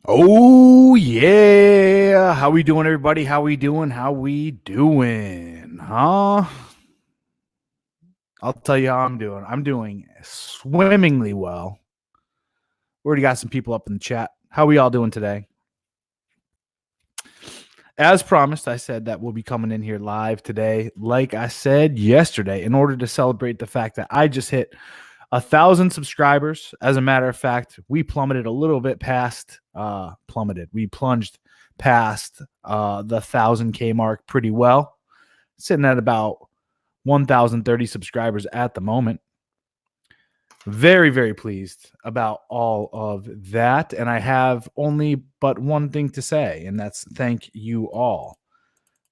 Oh yeah. How we doing, everybody? How we doing? How we doing? Huh? I'll tell you how I'm doing. I'm doing swimmingly well. We already got some people up in the chat. How we all doing today? As promised, I said that we'll be coming in here live today. Like I said yesterday, in order to celebrate the fact that I just hit 1,000 subscribers. As a matter of fact, we plummeted a little bit past we plunged past the 1,000K mark pretty well, sitting at about 1,030 subscribers at the moment. Very, very pleased about all of that. And I have only but one thing to say, and that's thank you all.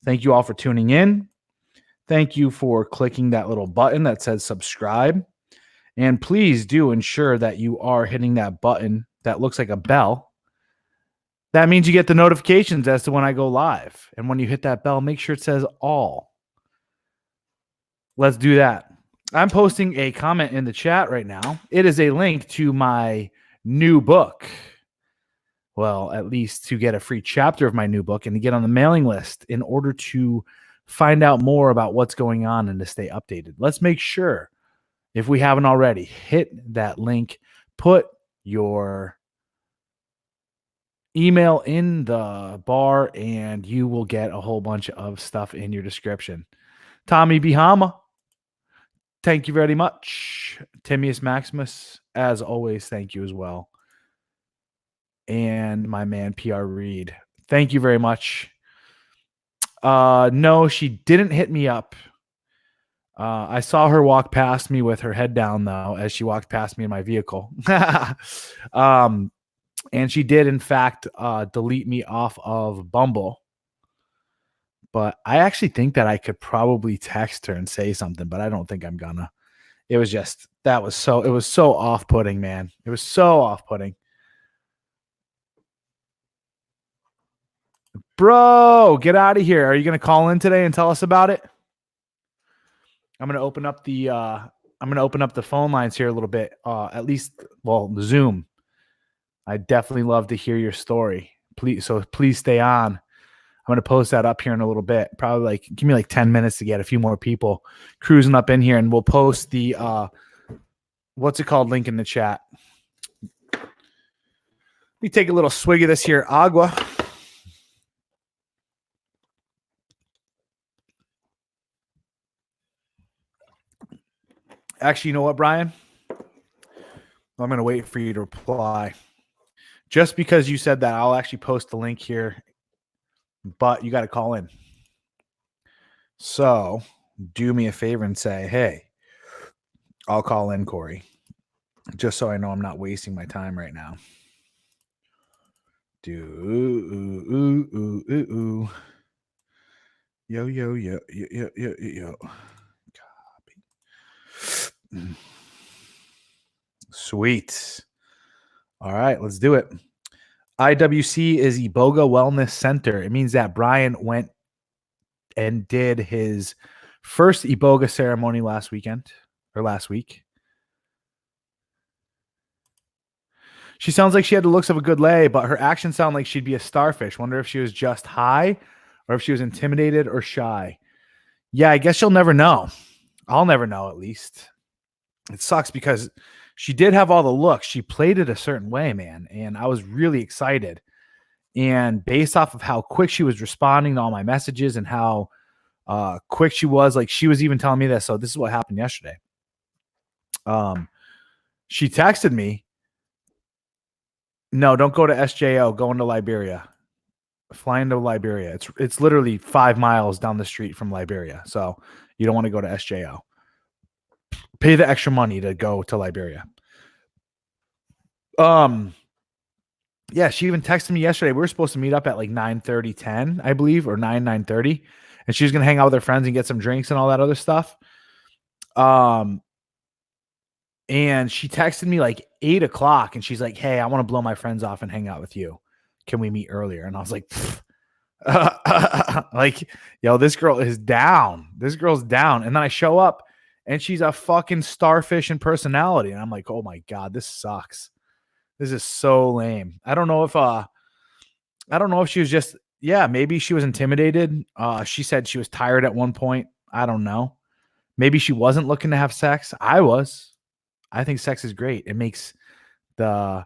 Thank you all for tuning in. Thank you for clicking that little button that says subscribe. And please do ensure that you are hitting that button that looks like a bell. That means you get the notifications as to when I go live. And when you hit that bell, make sure it says all. Let's do that. I'm posting a comment in the chat right now. It is a link to my new book. Well, at least to get a free chapter of my new book and to get on the mailing list in order to find out more about what's going on and to stay updated. Let's make sure, if we haven't already, hit that link, put your email in the bar, and you will get a whole bunch of stuff in your description. Tommy Bahama, thank you very much. Timius Maximus, as always, thank you as well. And my man, PR Reed, thank you very much. No, she didn't hit me up. I saw her walk past me with her head down, though, as she walked past me in my vehicle. And she did, in fact, delete me off of Bumble. But I actually think that I could probably text her and say something, but I don't think I'm gonna. It was so off-putting, man. It was so off-putting. Bro, get out of here. Are you gonna call in today and tell us about it? I'm gonna open up the phone lines here a little bit. At least, well, Zoom. I definitely love to hear your story. Please stay on. I'm going to post that up here in a little bit. Probably give me 10 minutes to get a few more people cruising up in here, and we'll post the what's it called link in the chat. Let me take a little swig of this here agua. Actually, you know what, Brian? I'm going to wait for you to reply. Just because you said that, I'll actually post the link here, but you got to call in. So do me a favor and say, hey, I'll call in, Corey, just so I know I'm not wasting my time right now. Yo. Copy. Sweet. All right, let's do it. IWC is Iboga Wellness Center. It means that Brian went and did his first Iboga ceremony last week. She sounds like she had the looks of a good lay, but her actions sound like she'd be a starfish. Wonder if she was just high or if she was intimidated or shy. Yeah, I guess you'll never know. I'll never know, at least. It sucks because she did have all the looks. She played it a certain way, man, and I was really excited. And based off of how quick she was responding to all my messages and how quick she was, she was even telling me this. So this is what happened yesterday. She texted me, no, don't go to SJO, go into Liberia. Fly into Liberia. It's literally 5 miles down the street from Liberia. So you don't want to go to SJO. Pay the extra money to go to Liberia. Yeah, she even texted me yesterday. We were supposed to meet up at 9:30, 10, I believe, or 9:30. And she was going to hang out with her friends and get some drinks and all that other stuff. And she texted me 8 o'clock and she's like, hey, I want to blow my friends off and hang out with you. Can we meet earlier? And I was like, yo, this girl is down. This girl's down. And then I show up and she's a fucking starfish in personality. And I'm like, oh my God, this sucks. This is so lame. I don't know if I don't know if she was just, maybe she was intimidated. She said she was tired at one point. I don't know. Maybe she wasn't looking to have sex. I was. I think sex is great. The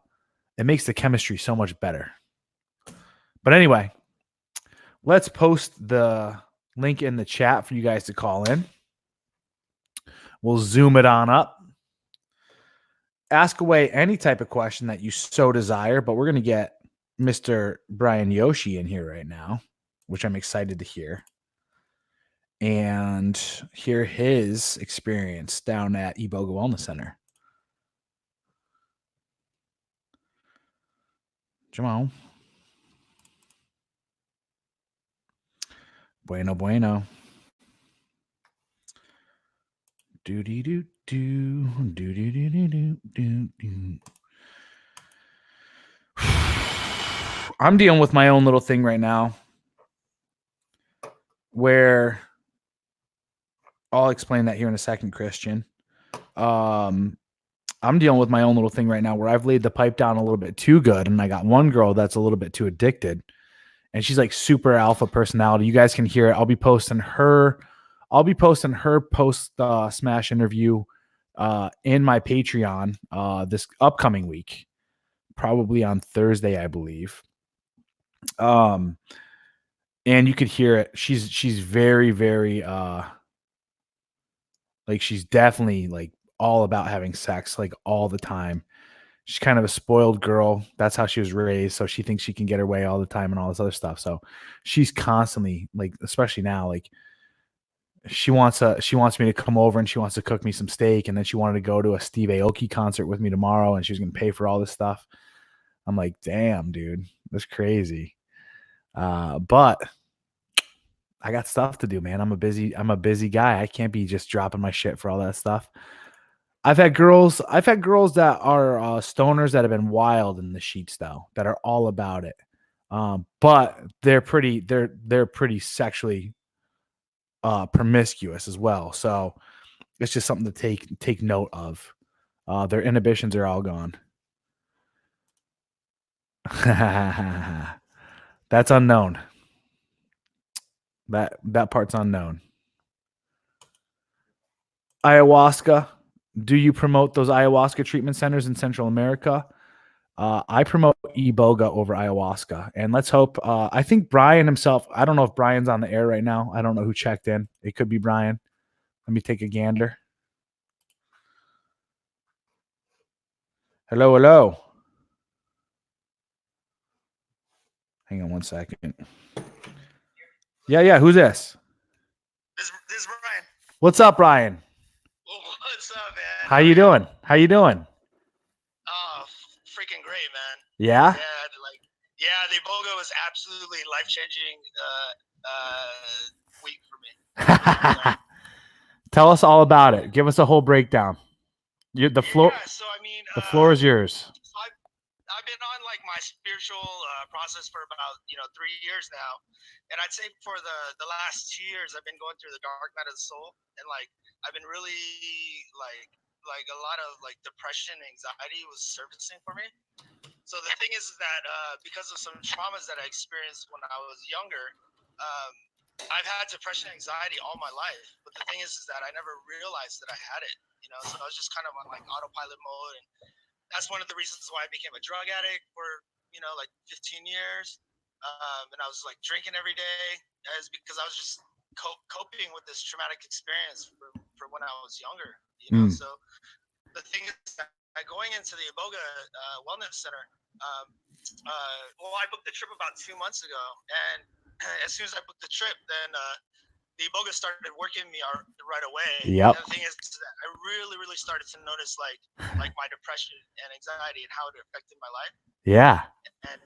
it makes the chemistry so much better. But anyway, let's post the link in the chat for you guys to call in. We'll zoom it on up. Ask away any type of question that you so desire, but we're going to get Mr. Brian Yoshi in here right now, which I'm excited to hear. And hear his experience down at Iboga Wellness Center. Jamal. Bueno, bueno. Do do do do do do do do do do. I'm dealing with my own little thing right now, where I'll explain that here in a second, Christian. I'm dealing with my own little thing right now where I've laid the pipe down a little bit too good, and I got one girl that's a little bit too addicted, and she's like super alpha personality. You guys can hear it. I'll be posting her post smash interview in my Patreon this upcoming week, probably on Thursday, I believe. And you could hear it. She's very, very like, she's definitely like all about having sex, like all the time. She's kind of a spoiled girl. That's how she was raised. So she thinks she can get her way all the time and all this other stuff. So she's constantly, like, especially now, like, she wants me to come over and she wants to cook me some steak. And then she wanted to go to a Steve Aoki concert with me tomorrow, and she's going to pay for all this stuff. I'm like, damn, dude, that's crazy. But I got stuff to do, man. I'm a busy guy. I can't be just dropping my shit for all that stuff. I've had girls that are stoners that have been wild in the sheets, though, that are all about it. But they're pretty sexually promiscuous as well. So it's just something to take note of. Their inhibitions are all gone. That's unknown. That part's unknown. Ayahuasca. Do you promote those ayahuasca treatment centers in Central America? I promote Iboga over ayahuasca. And let's hope, I think Brian himself, I don't know if Brian's on the air right now. I don't know who checked in. It could be Brian. Let me take a gander. Hello, hello. Hang on one second. Yeah. Who's this? This is Brian. What's up, Brian? What's up, man? How you doing? Oh, freaking great, man. Yeah? The Iboga was absolutely life-changing week for me. Tell us all about it. Give us a whole breakdown. The floor is yours. I've been on like my spiritual process for about 3 years now, and I'd say for the last 2 years I've been going through the dark night of the soul, and like I've been really like a lot of like depression, anxiety was surfacing for me. So the thing is that because of some traumas that I experienced when I was younger, I've had depression, anxiety all my life. But the thing is that I never realized that I had it. So I was just kind of on like autopilot mode, and that's one of the reasons why I became a drug addict for like 15 years. And I was like drinking every day, is because I was just coping with this traumatic experience for when I was younger. So the thing is that going into the Iboga Wellness Center, I booked the trip about 2 months ago, and as soon as I booked the trip, then the Iboga started working me right away. Yep. And the thing is that I really started to notice like my depression and anxiety and how it affected my life. Yeah. And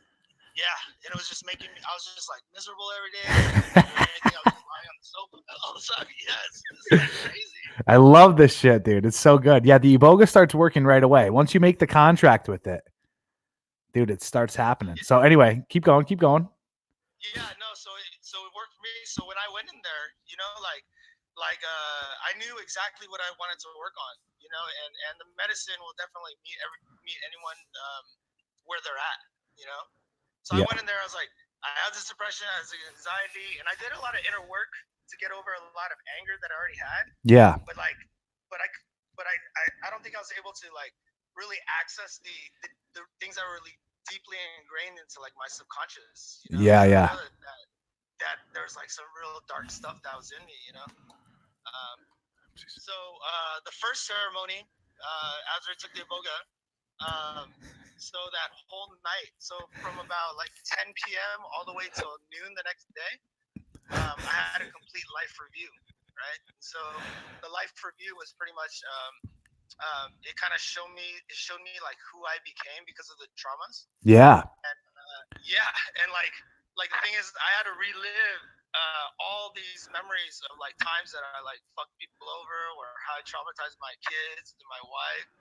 it was just making me, I was just like miserable every day. I was just lying on the sofa all the time. It's crazy. I love this shit, dude. It's so good. Yeah, the Iboga starts working right away. Once you make the contract with it, dude, it starts happening. So anyway, keep going. Yeah, no, so it worked for me. So when I went in there, I knew exactly what I wanted to work on, and the medicine will definitely meet anyone where they're at, So I went in there, I was like, I had this depression, I had this anxiety, and I did a lot of inner work to get over a lot of anger that I already had. Yeah. But like, but I don't think I was able to like really access the things that were really deeply ingrained into like my subconscious. You know, Yeah. I Yeah. know that there's like some real dark stuff that was in me. You know, so the first ceremony, after I took the iboga, so that whole night, so from about like 10 p.m. all the way till noon the next day, I had a complete life review, right? So the life review was pretty much it kind of showed me like who I became because of the traumas. Yeah. And yeah, and like the thing is, I had to relive all these memories of like times that I like fucked people over, or how I traumatized my kids and my wife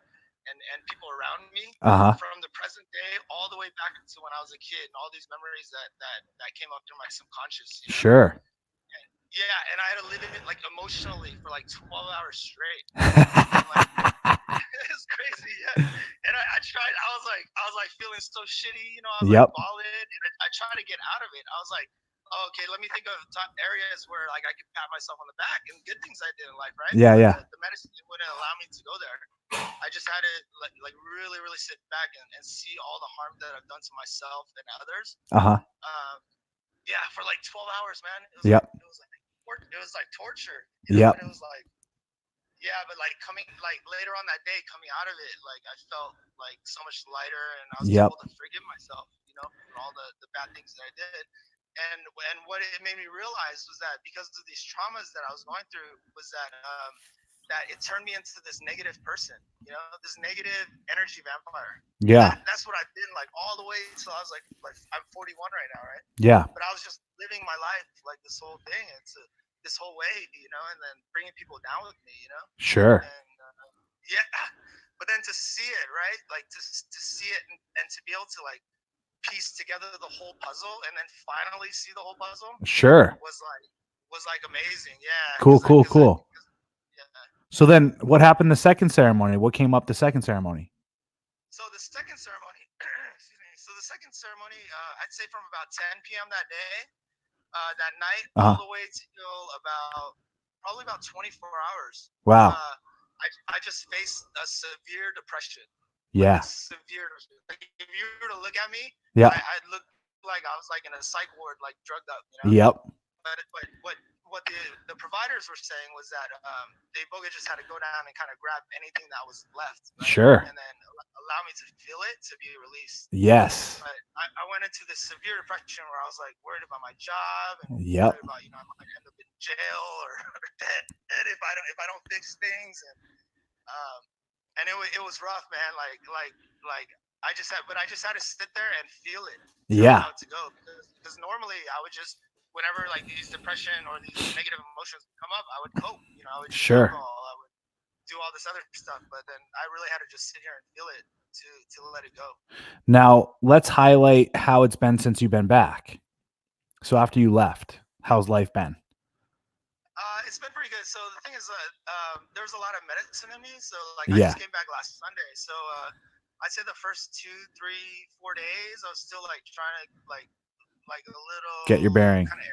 and people around me, from the present day all the way back to when I was a kid, and all these memories that came up through my subconscious. You know? Sure. Yeah, and I had to live it like emotionally for like 12 hours straight. And, like, it's crazy, yeah. And I tried. I was like feeling so shitty, you know. I was like bawling, and I tried to get out of it. I was like, oh, okay, let me think of areas where like I could pat myself on the back and good things I did in life, right? Yeah, but yeah. The medicine wouldn't allow me to go there. I just had to like really, really sit back and see all the harm that I've done to myself and others. Yeah, for like 12 hours, man. It was it was like torture. You know? And it was like, yeah, but like coming like later on that day, coming out of it, like I felt like so much lighter, and I was able to forgive myself, you know, for all the bad things that I did. And what it made me realize was that because of these traumas that I was going through, was that it turned me into this negative person, you know, this negative energy vampire. Yeah. That's what I've been like all the way till I was like I'm 41 right now, right? Yeah. But I was just living my life like this whole thing. It's this whole way, you know, and then bringing people down with me, you know. Sure. And yeah, but then to see it, right? Like to see it and to be able to like piece together the whole puzzle and then finally see the whole puzzle. Sure. Was like amazing. Yeah. Cool. Yeah. So then what happened the second ceremony? What came up the second ceremony? So the second ceremony, excuse me. So the second ceremony, I'd say from about 10 p.m. that day, that night, all the way till probably about 24 hours. Wow. I just faced a severe depression. Yeah. Like severe depression. Like if you were to look at me, yeah, I'd look like I was like in a psych ward, like drugged up. You know? Yep. But what the providers were saying was that the iboga just had to go down and kind of grab anything that was left, right? Sure. And then allow me to feel it to be released. Yes. But I went into this severe depression where I was like worried about my job and Yep. worried about, you know, I might end up in jail or dead if I don't fix things, and it was rough, man. Like I just had to sit there and feel it. Yeah. To go because normally I would just, whenever like these depression or these negative emotions come up, I would cope. You know, I would drink Sure. alcohol, I would do all this other stuff, but then I really had to just sit here and feel it to let it go. Now let's highlight how it's been since you've been back. So after you left, how's life been? It's been pretty good. So the thing is, there's a lot of medicine in me. So like I Yeah. just came back last Sunday. So I'd say the first 2, 3, 4 days I was still like trying to like a little Get your bearing. kind of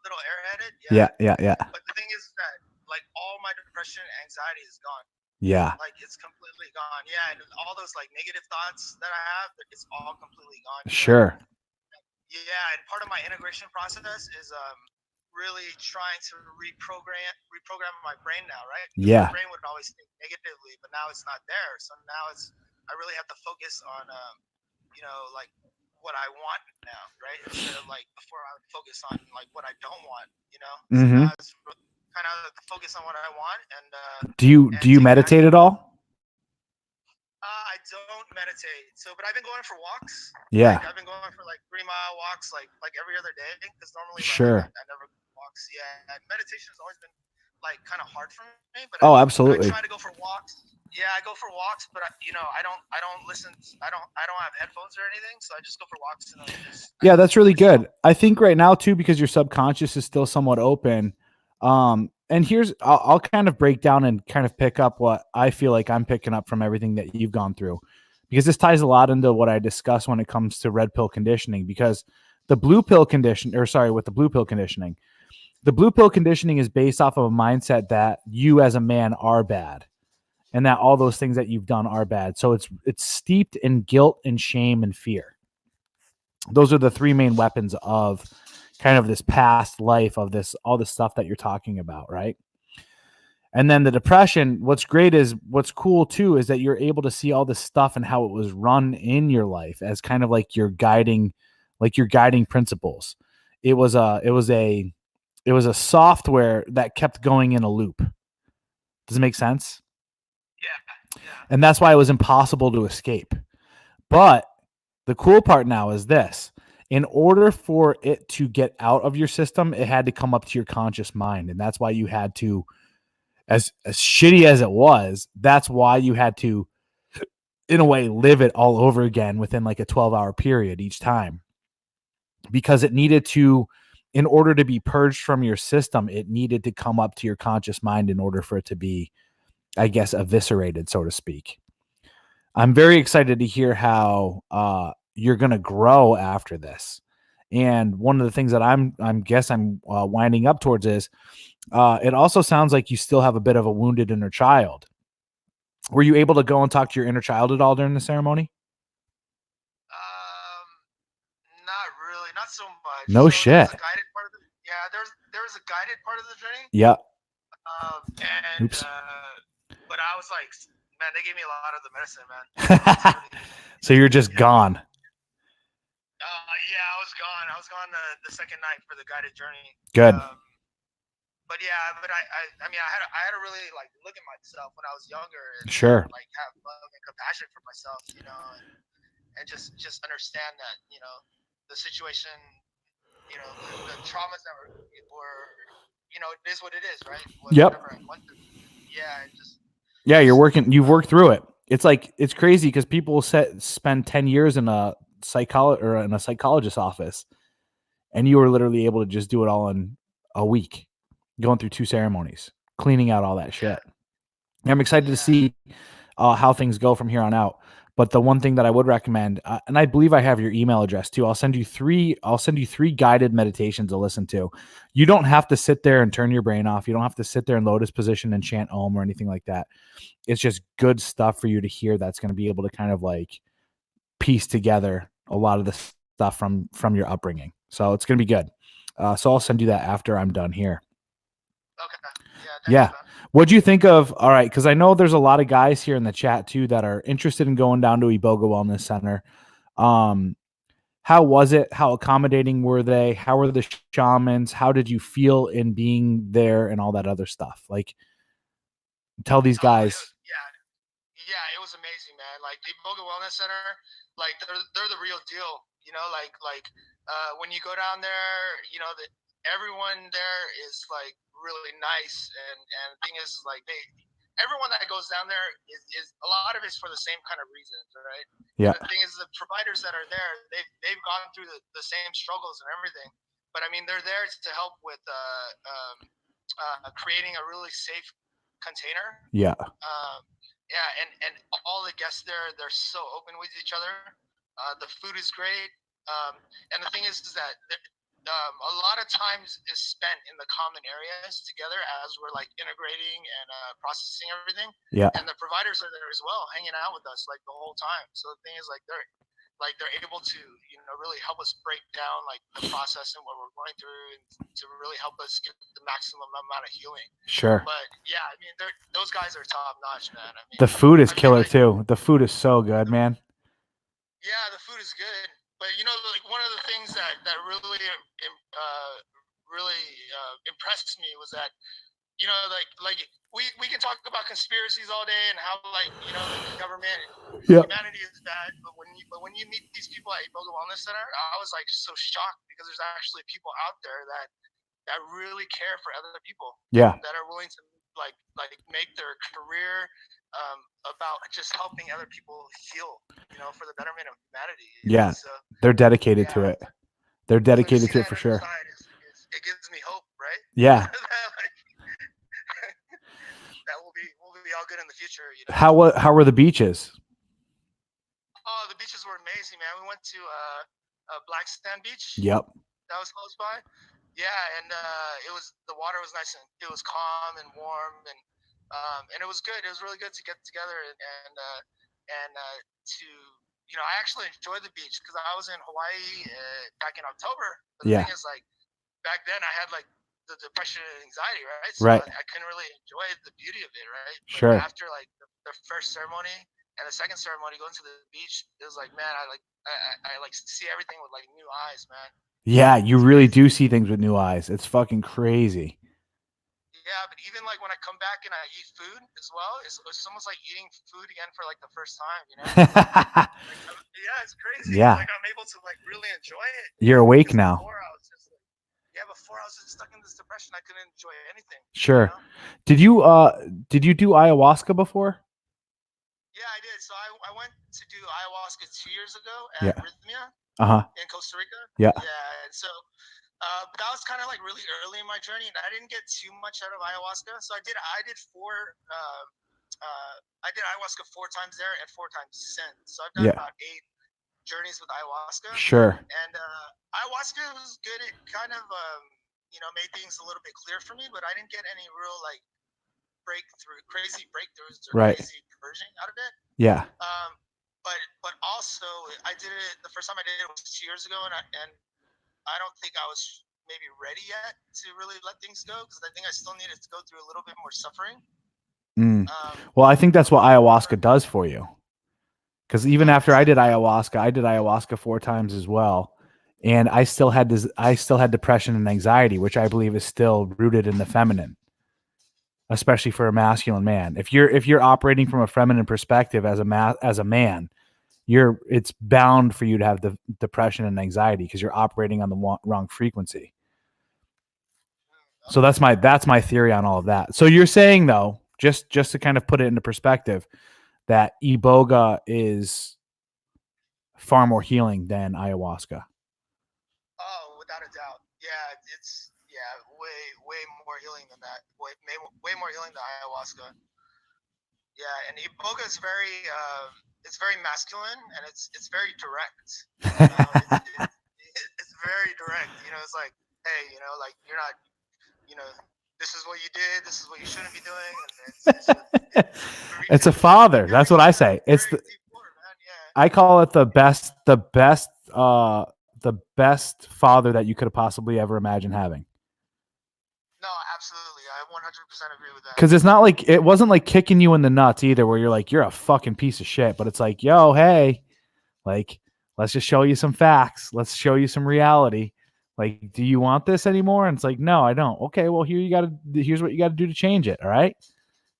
little airheaded. Yeah. But the thing is that like all my depression and anxiety is gone. Yeah. Like it's completely gone. Yeah, and all those like negative thoughts that I have, it's all completely gone. Sure. Yeah, and part of my integration process is really trying to reprogram my brain now, right? Yeah. My brain would always think negatively, but now it's not there. So now I really have to focus on you know, like what I want now, right? Instead of like before I would focus on like what I don't want, you know. So now it's kind of focus on what I want. And do you meditate at all? I don't meditate. So, but I've been going for walks. Yeah. Like, I've been going for like 3-mile walks, like every other day, because normally sure. I never go for walks. Yeah, meditation has always been like kind of hard for me. But absolutely. I try to go for walks. Yeah, I go for walks, but I don't listen. I don't have headphones or anything, so I just go for walks. And that's really good. I think right now too, because your subconscious is still somewhat open. And here's, I'll kind of break down and kind of pick up what I feel like I'm picking up from everything that you've gone through, because this ties a lot into what I discuss when it comes to red pill conditioning, because the blue pill condition, or sorry, with the blue pill conditioning, the blue pill conditioning is based off of a mindset that you as a man are bad and that all those things that you've done are bad. So it's steeped in guilt and shame and fear. Those are the three main weapons of kind of this past life of this, all the stuff that you're talking about, right? And then the depression, what's cool too, is that you're able to see all this stuff and how it was run in your life as kind of like your guiding principles. It was a software that kept going in a loop. Does it make sense? Yeah. And that's why it was impossible to escape. But the cool part now is this. In order for it to get out of your system, it had to come up to your conscious mind. And that's why you had to, as shitty as it was, that's why you had to, in a way, live it all over again within like a 12-hour period each time. Because it needed to, in order to be purged from your system, it needed to come up to your conscious mind in order for it to be, I guess, eviscerated, so to speak. I'm very excited to hear how you're going to grow after this. And one of the things that I'm winding up towards is it also sounds like you still have a bit of a wounded inner child. Were you able to go and talk to your inner child at all during the ceremony? Not really, not so much. No shit. There was a guided part of the, there was a guided part of the journey. Yeah. Oops. But I was like, man, they gave me a lot of the medicine, man. So you're just gone. Yeah, I was gone. I was gone the second night for the guided journey. Good. But yeah, but I mean, I had to really like look at myself when I was younger and sure, like have love and compassion for myself, you know, and just understand that, you know, the situation, you know, the traumas that were, you know, it is what it is, right? Whatever I went through. Yeah, and you've worked through it. It's like, it's crazy because people spend 10 years in a psychologist's office, and you were literally able to just do it all in a week, going through 2 ceremonies, cleaning out all that shit. And I'm excited to see how things go from here on out. But the one thing that I would recommend, and I believe I have your email address too. I'll send you 3 guided meditations to listen to. You don't have to sit there and turn your brain off. You don't have to sit there in lotus position and chant Om or anything like that. It's just good stuff for you to hear that's going to be able to kind of like piece together a lot of the stuff from your upbringing. So it's going to be good. So I'll send you that after I'm done here. Okay. Yeah. What'd you think of, all right, because I know there's a lot of guys here in the chat too that are interested in going down to Iboga Wellness Center. How was it? How accommodating were they? How were the shamans? How did you feel in being there and all that other stuff? Like, tell these guys. It was amazing, man. Like the Iboga Wellness Center, like they're the real deal. You know, like when you go down there, you know that everyone there is like really nice, and the thing is like everyone that goes down there is a lot of it's for the same kind of reasons, right? Yeah. And the thing is, the providers that are there, they've gone through the same struggles and everything, but I mean, they're there to help with creating a really safe container. Yeah. And all the guests there, they're so open with each other. The food is great, and the thing is that a lot of times is spent in the common areas together as we're like integrating and processing everything. Yeah. And the providers are there as well, hanging out with us like the whole time. So the thing is, like they're able to, you know, really help us break down like the process and what we're going through, and to really help us get the maximum amount of healing. Sure. But yeah, I mean, those guys are top notch, man. I mean, the food is killer too. The food is so good, man. Yeah, the food is good. But you know, like one of the things that really impressed me was that, you know, like we can talk about conspiracies all day and how, like, you know, the government, humanity is bad, but when you meet these people at Iboga Wellness Center, I was like so shocked because there's actually people out there that really care for other people. Yeah. That are willing to like make their career about just helping other people heal, you know, for the betterment of humanity. Yeah. So, they're dedicated to it. They're dedicated to it for sure. It gives me hope, right? Yeah. That we'll be all good in the future. You know? How were the beaches? Oh, the beaches were amazing, man. We went to Black Sand Beach. Yep. That was close by. Yeah, and the water was nice and it was calm and warm and it was good. It was really good to get together and to I actually enjoyed the beach because I was in Hawaii back in October. But the thing is, like, back then I had like the depression and anxiety, right? So I couldn't really enjoy the beauty of it, right? But sure. after like the first ceremony and the second ceremony, going to the beach, it was like, man, I like see everything with like new eyes, man. Yeah, you really do see things with new eyes. It's fucking crazy. Yeah, but even like when I come back and I eat food as well, it's almost like eating food again for like the first time, you know? Yeah, it's crazy. Yeah. Like I'm able to like really enjoy it. You're awake now. Before I was just before I was just stuck in this depression. I couldn't enjoy anything. Sure. You know? Did you do ayahuasca before? Yeah, I did. So I went to do ayahuasca 2 years ago at Rhythmia in Costa Rica. Yeah. Yeah, and so that was kind of like really early in my journey, and I didn't get too much out of ayahuasca. So I did ayahuasca 4 times there and 4 times since. So I've done about 8 journeys with ayahuasca. Sure. And ayahuasca was good. It kind of made things a little bit clear for me, but I didn't get any real like crazy breakthroughs or crazy purging out of it. Yeah. But also I did it the first time I did it was 2 years ago, and I don't think I was maybe ready yet to really let things go because I think I still needed to go through a little bit more suffering. Well, I think that's what ayahuasca does for you. Because even after I did ayahuasca 4 times as well, and I still had depression and anxiety, which I believe is still rooted in the feminine, especially for a masculine man. If you're operating from a feminine perspective as a man, it's bound for you to have the depression and anxiety because you're operating on the wrong frequency. So that's my theory on all of that. So you're saying though, just to kind of put it into perspective, that iboga is far more healing than ayahuasca. Oh, without a doubt. Yeah, it's way more healing than that. Way more healing than ayahuasca. Yeah, and iboga is very it's very masculine and it's very direct. It's very direct. It's like, hey, like you're not, this is what you did. This is what you shouldn't be doing. It's a father. That's what I say. It's I call it the best father that you could have possibly ever imagined having. No, absolutely. I 100% agree with that. Because it wasn't like kicking you in the nuts either, where you're like, you're a fucking piece of shit. But it's like, yo, hey, like, let's just show you some facts. Let's show you some reality. Like, do you want this anymore? And it's like, no, I don't. Okay, well, here's what you got to do to change it. All right.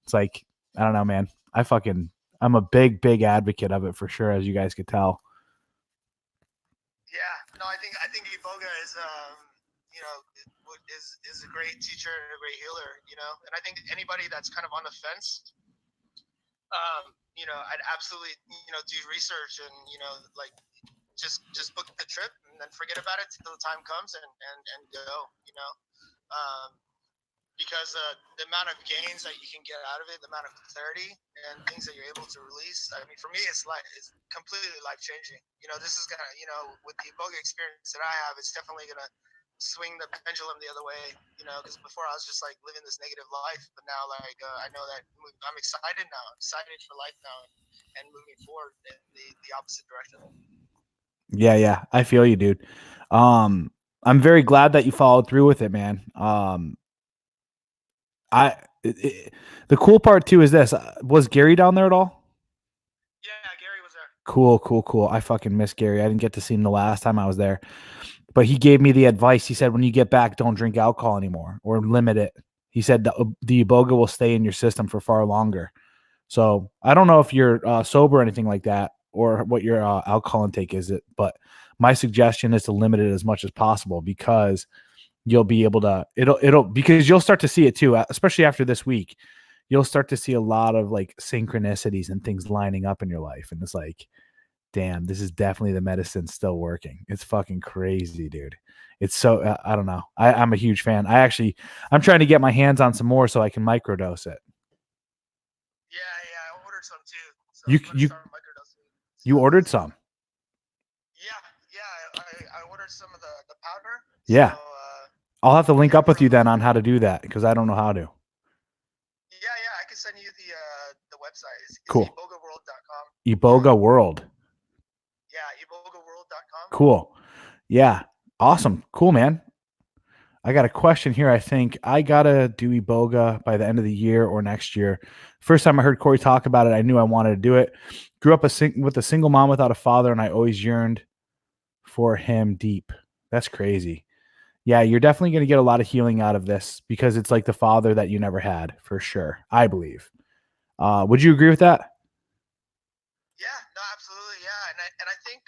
It's like, I don't know, man. I'm a big advocate of it for sure, as you guys could tell. Yeah, no, I think iboga is is a great teacher and a great healer, and I think anybody that's kind of on the fence, I'd absolutely do research and like just book the trip and then forget about it till the time comes and go, because the amount of gains that you can get out of it, the amount of clarity and things that you're able to release. I mean, for me, it's completely life changing. This is gonna, with the iboga experience that I have, it's definitely gonna swing the pendulum the other way. Because before I was just like living this negative life, but now like I know that I'm excited now. I'm excited for life now and moving forward in the opposite direction. Yeah, I feel you, dude. I'm very glad that you followed through with it, man. The cool part too is this. Was Gary down there at all? Yeah, Gary was there. Cool. I fucking miss Gary. I didn't get to see him the last time I was there. But he gave me the advice. He said, when you get back, don't drink alcohol anymore or limit it. He said the iboga will stay in your system for far longer. So I don't know if you're sober or anything like that or what your alcohol intake is, but my suggestion is to limit it as much as possible because you'll be able to, because you'll start to see it too, especially after this week. You'll start to see a lot of like synchronicities and things lining up in your life. And it's like, damn, this is definitely the medicine still working. It's fucking crazy, dude. It's so, I don't know. I'm a huge fan. I'm trying to get my hands on some more so I can microdose it. Yeah, I ordered some too. So you ordered some? I ordered some of the powder. Yeah. So I'll have to link yeah, up with you then on how to do that because I don't know how to. yeah, I can send you the website. It's Cool. ibogaworld.com. Iboga World. Yeah, ibogaworld.com. Cool. Yeah. Awesome. Cool, man. I got a question here. I think I gotta do Iboga by the end of the year or next year. First time I heard Corey talk about it, I knew I wanted to do it. Grew up with a single mom without a father, and I always yearned for him deep. That's crazy. Yeah, you're definitely going to get a lot of healing out of this because it's like the father that you never had, for sure. I believe. Would you agree with that? Yeah, no, absolutely, yeah, and I think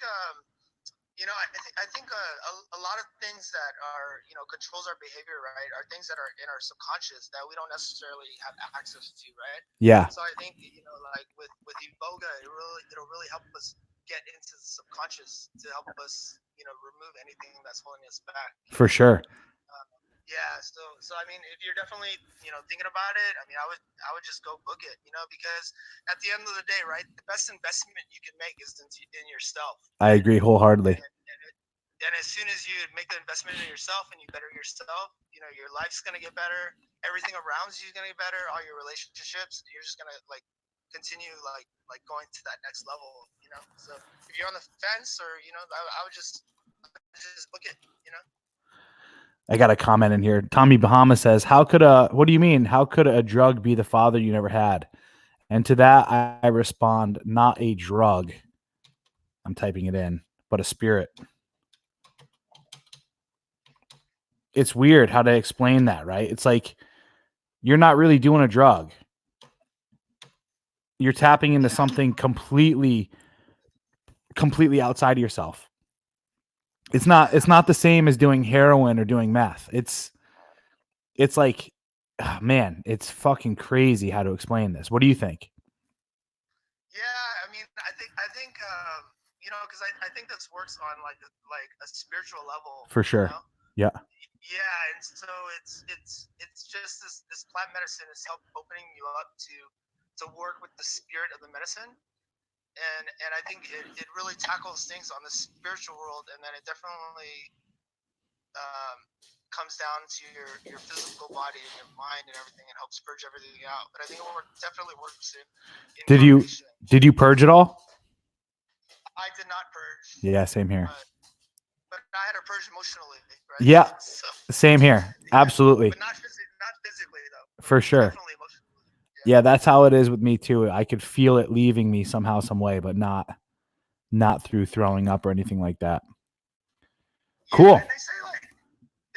I think a lot of things that are controls our behavior, right, are things that are in our subconscious that we don't necessarily have access to, right? Yeah. So I think like with Iboga, it'll really help us get into the subconscious to help us remove anything that's holding us back. For sure. Yeah, so I mean, if you're definitely thinking about it, I mean, I would just go book it, because at the end of the day, right, the best investment you can make is in yourself. I agree wholeheartedly. And as soon as you make the investment in yourself and you better yourself, your life's gonna get better. Everything around you is gonna get better. All your relationships, you're just gonna continue like going to that next level. So if you're on the fence, or I would just book it. I got a comment in here. Tommy Bahama says, what do you mean? How could a drug be the father you never had? And to that, I respond, not a drug. I'm typing it in, but a spirit. It's weird how to explain that, right? It's like you're not really doing a drug. You're tapping into something completely outside of yourself. It's not the same as doing heroin or doing meth. It's like, oh, man, it's fucking crazy how to explain this. What do you think? Yeah, I mean, I think because I think this works on like a spiritual level. For sure. Yeah. Yeah, and so it's just this plant medicine is opening you up to work with the spirit of the medicine. And I think it really tackles things on the spiritual world, and then it definitely comes down to your physical body and your mind and everything, and helps purge everything out. But I think it definitely works in Did you purge it all? I did not purge. Yeah, same here. But I had to purge emotionally, right? Yeah, so, same here. Yeah, absolutely. But not physically though. For sure. Definitely emotionally. Yeah, that's how it is with me too. I could feel it leaving me somehow, some way, but not through throwing up or anything like that. Yeah, cool. And they say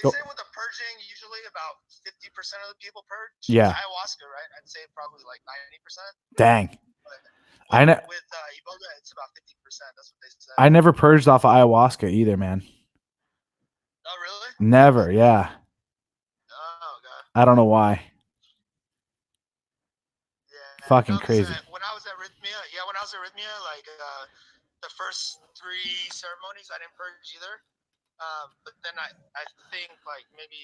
with the purging, usually about 50% of the people purge. Yeah. With ayahuasca, right? I'd say probably like 90%. Dang. I know. With Iboga, it's about 50%. That's what they say. I never purged off of ayahuasca either, man. Oh, really? Never. Yeah. Oh, God. I don't know why. Yeah. Fucking crazy. When I was at Rhythmia, like the first 3 ceremonies, I didn't purge either. But then I think like maybe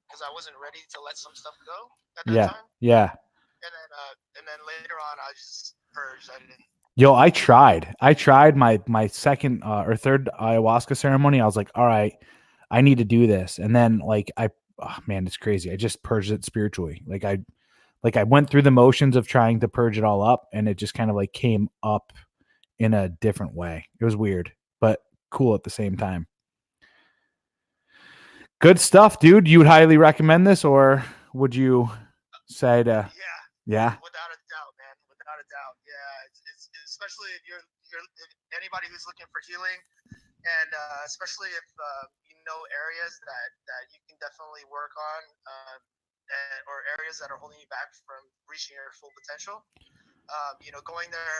because I wasn't ready to let some stuff go at that time. Yeah. And then later on, I just purged. I didn't. Yo, I tried my second or third ayahuasca ceremony. I was like, all right, I need to do this. And then man, it's crazy. I just purged it spiritually. Like I went through the motions of trying to purge it all up, and it just kind of like came up in a different way. It was weird, but cool at the same time. Good stuff, dude. You would highly recommend this, or would you say to? Yeah. Without a doubt, man. Without a doubt. Yeah. It's especially if you're if anybody who's looking for healing, and especially if you know areas that you can definitely work on, or areas that are holding you back from reaching your full potential. Going there,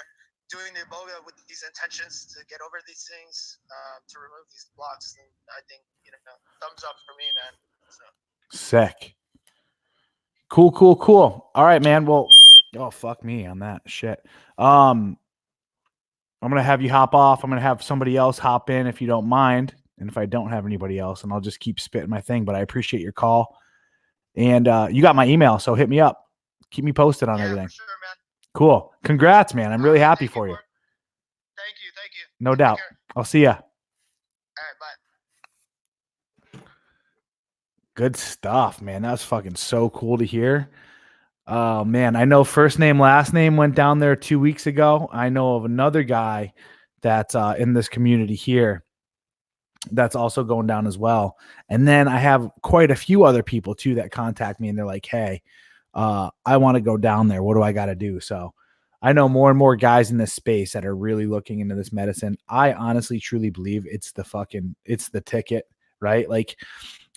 doing the Iboga with these intentions to get over these things, to remove these blocks, and I think thumbs up for me, man. So. Sick. Cool. All right, man. Well, oh, fuck me on that shit. I'm going to have you hop off. I'm going to have somebody else hop in if you don't mind. And if I don't have anybody else, and I'll just keep spitting my thing, but I appreciate your call. And you got my email, so hit me up. Keep me posted on everything. For sure, man. Cool. Congrats, man. I'm really happy for you. Thank you. No doubt. I'll see ya. Good stuff, man. That was fucking so cool to hear. Oh man, I know first name, last name went down there 2 weeks ago. I know of another guy that's in this community here that's also going down as well. And then I have quite a few other people too that contact me and they're like, hey, I want to go down there. What do I got to do? So I know more and more guys in this space that are really looking into this medicine. I honestly truly believe it's the ticket, right? Like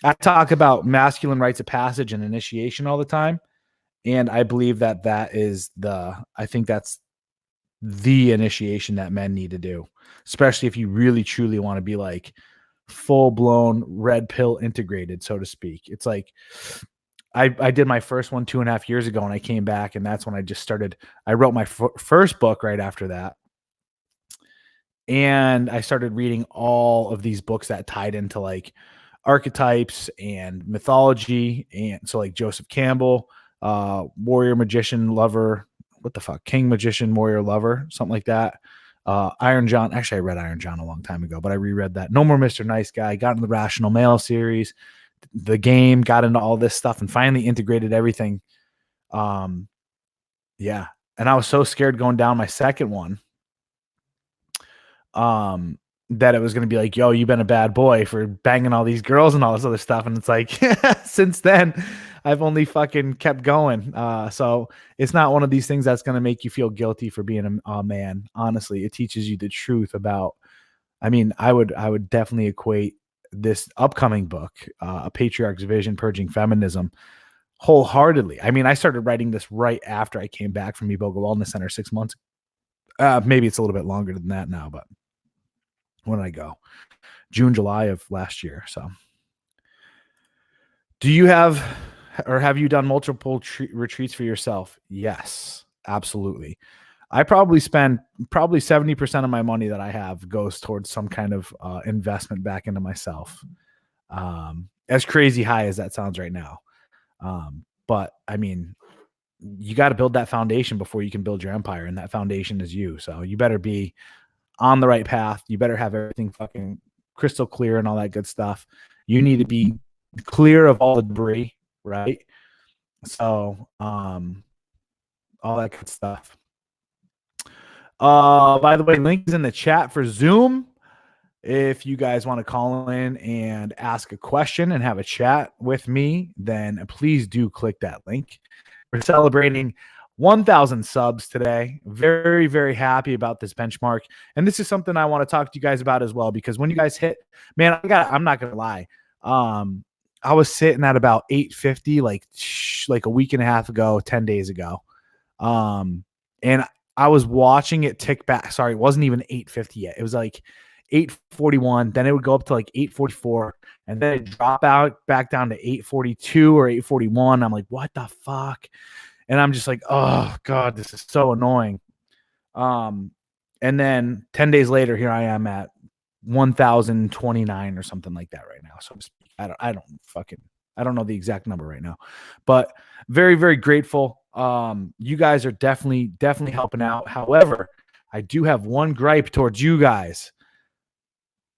I talk about masculine rites of passage and initiation all the time. And I believe I think that's the initiation that men need to do, especially if you really truly want to be like full blown red pill integrated, so to speak. It's like I did my first one 2.5 years ago and I came back and that's when I wrote my first book right after that. And I started reading all of these books that tied into like archetypes and mythology. And so like Joseph Campbell, warrior, magician, lover, what the fuck, king, magician, warrior, lover, something like that. Iron John. Actually, I read Iron John a long time ago, but I reread that. No More Mr. Nice Guy. Got into the Rational Male series, the game. Got into all this stuff, and finally integrated everything. Yeah, and I was so scared going down my second one. That it was going to be like, yo, you've been a bad boy for banging all these girls and all this other stuff. And it's like, since then, I've only fucking kept going. So it's not one of these things that's going to make you feel guilty for being a man. Honestly, it teaches you the truth about, I mean, I would definitely equate this upcoming book, A Patriarch's Vision, Purging Feminism, wholeheartedly. I mean, I started writing this right after I came back from Eboga Wellness Center 6 months. Maybe it's a little bit longer than that now, but when did I go? June, July of last year. So do you have you done multiple retreats for yourself? Yes, absolutely. I probably spend 70% of my money that I have goes towards some kind of investment back into myself. As crazy high as that sounds right now. But I mean, you got to build that foundation before you can build your empire. And that foundation is you. So you better be on the right path. You better have everything fucking crystal clear and all that good stuff. You need to be clear of all the debris, right? So, all that good stuff. By the way, link is in the chat for Zoom. If you guys want to call in and ask a question and have a chat with me, then please do click that link. We're celebrating 1,000 subs today. Very, very happy about this benchmark. And this is something I want to talk to you guys about as well, because when you guys hit, man, I'm not going to lie. I was sitting at about 850, like a week and a half ago, 10 days ago. And I was watching it tick back. Sorry, it wasn't even 850 yet. It was like 841. Then it would go up to like 844. And then it drop out back down to 842 or 841. I'm like, what the fuck? And I'm just like, oh God, this is so annoying. And then 10 days later, here I am at 1,029 or something like that right now. So I don't know the exact number right now, but very, very grateful. You guys are definitely helping out. However, I do have one gripe towards you guys.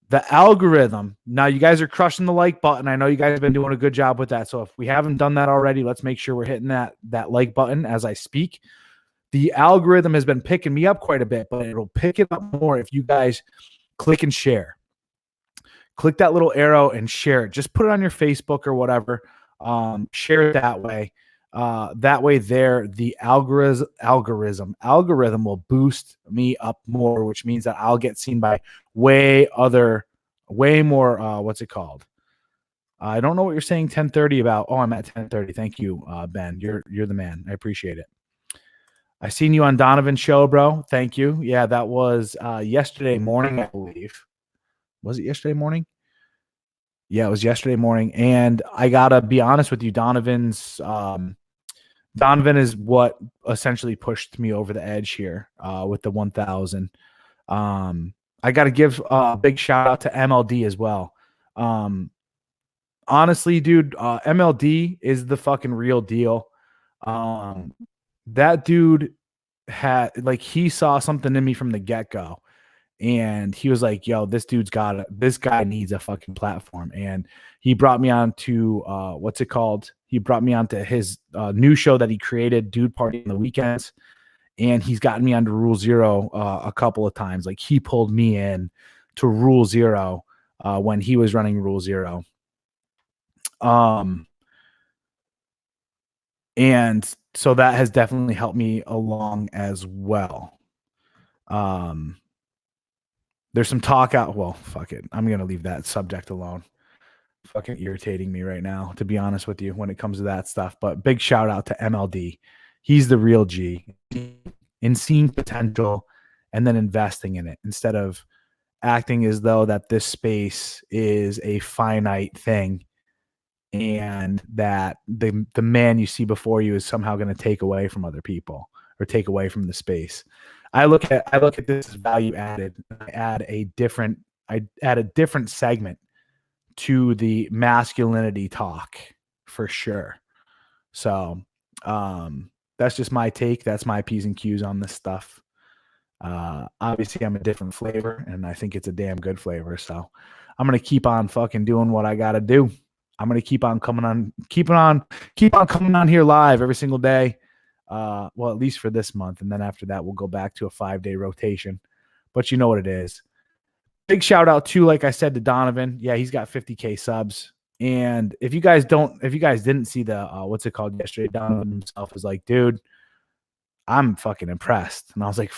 The algorithm. Now you guys are crushing the like button. I know you guys have been doing a good job with that. So if we haven't done that already, let's make sure we're hitting that like button as I speak. The algorithm has been picking me up quite a bit, but it'll pick it up more if you guys click and share. Click that little arrow and share it. Just put it on your Facebook or whatever. Share it that way. The algorithm will boost me up more, which means that I'll get seen by way more. What's it called? I don't know what you're saying 10:30 about. Oh, I'm at 10:30. Thank you, Ben. You're the man. I appreciate it. I seen you on Donovan's show, bro. Thank you. Yeah, that was yesterday morning, I believe. Was it yesterday morning? Yeah, it was yesterday morning. And I gotta be honest with you, Donovan is what essentially pushed me over the edge here with the 1,000. I got to give a big shout out to MLD as well. Honestly, dude, MLD is the fucking real deal. That dude he saw something in me from the get-go. And he was like, yo, this guy needs a fucking platform. And he brought me on to, what's it called? He brought me on to his new show that he created, Dude Party on the Weekends. And he's gotten me onto Rule Zero a couple of times. Like, he pulled me in to Rule Zero when he was running Rule Zero. And so that has definitely helped me along as well. There's some talk out. Well, fuck it. I'm going to leave that subject alone. Fucking irritating me right now, to be honest with you, when it comes to that stuff. But big shout out to MLD. He's the real G in seeing potential and then investing in it instead of acting as though that this space is a finite thing and that the man you see before you is somehow going to take away from other people or take away from the space. I look at this as value added. I add a different segment to the masculinity talk for sure. So that's just my take. That's my P's and Q's on this stuff. Obviously I'm a different flavor and I think it's a damn good flavor. So I'm going to keep on fucking doing what I got to do. I'm going to keep on coming on here live every single day. Well, at least for this month. And then after that, we'll go back to a 5-day rotation, but you know what it is. Big shout out too, like I said, to Donovan. Yeah, he's got 50K subs. And if you guys didn't see the what's it called yesterday, Donovan himself was like, dude, I'm fucking impressed. And I was like,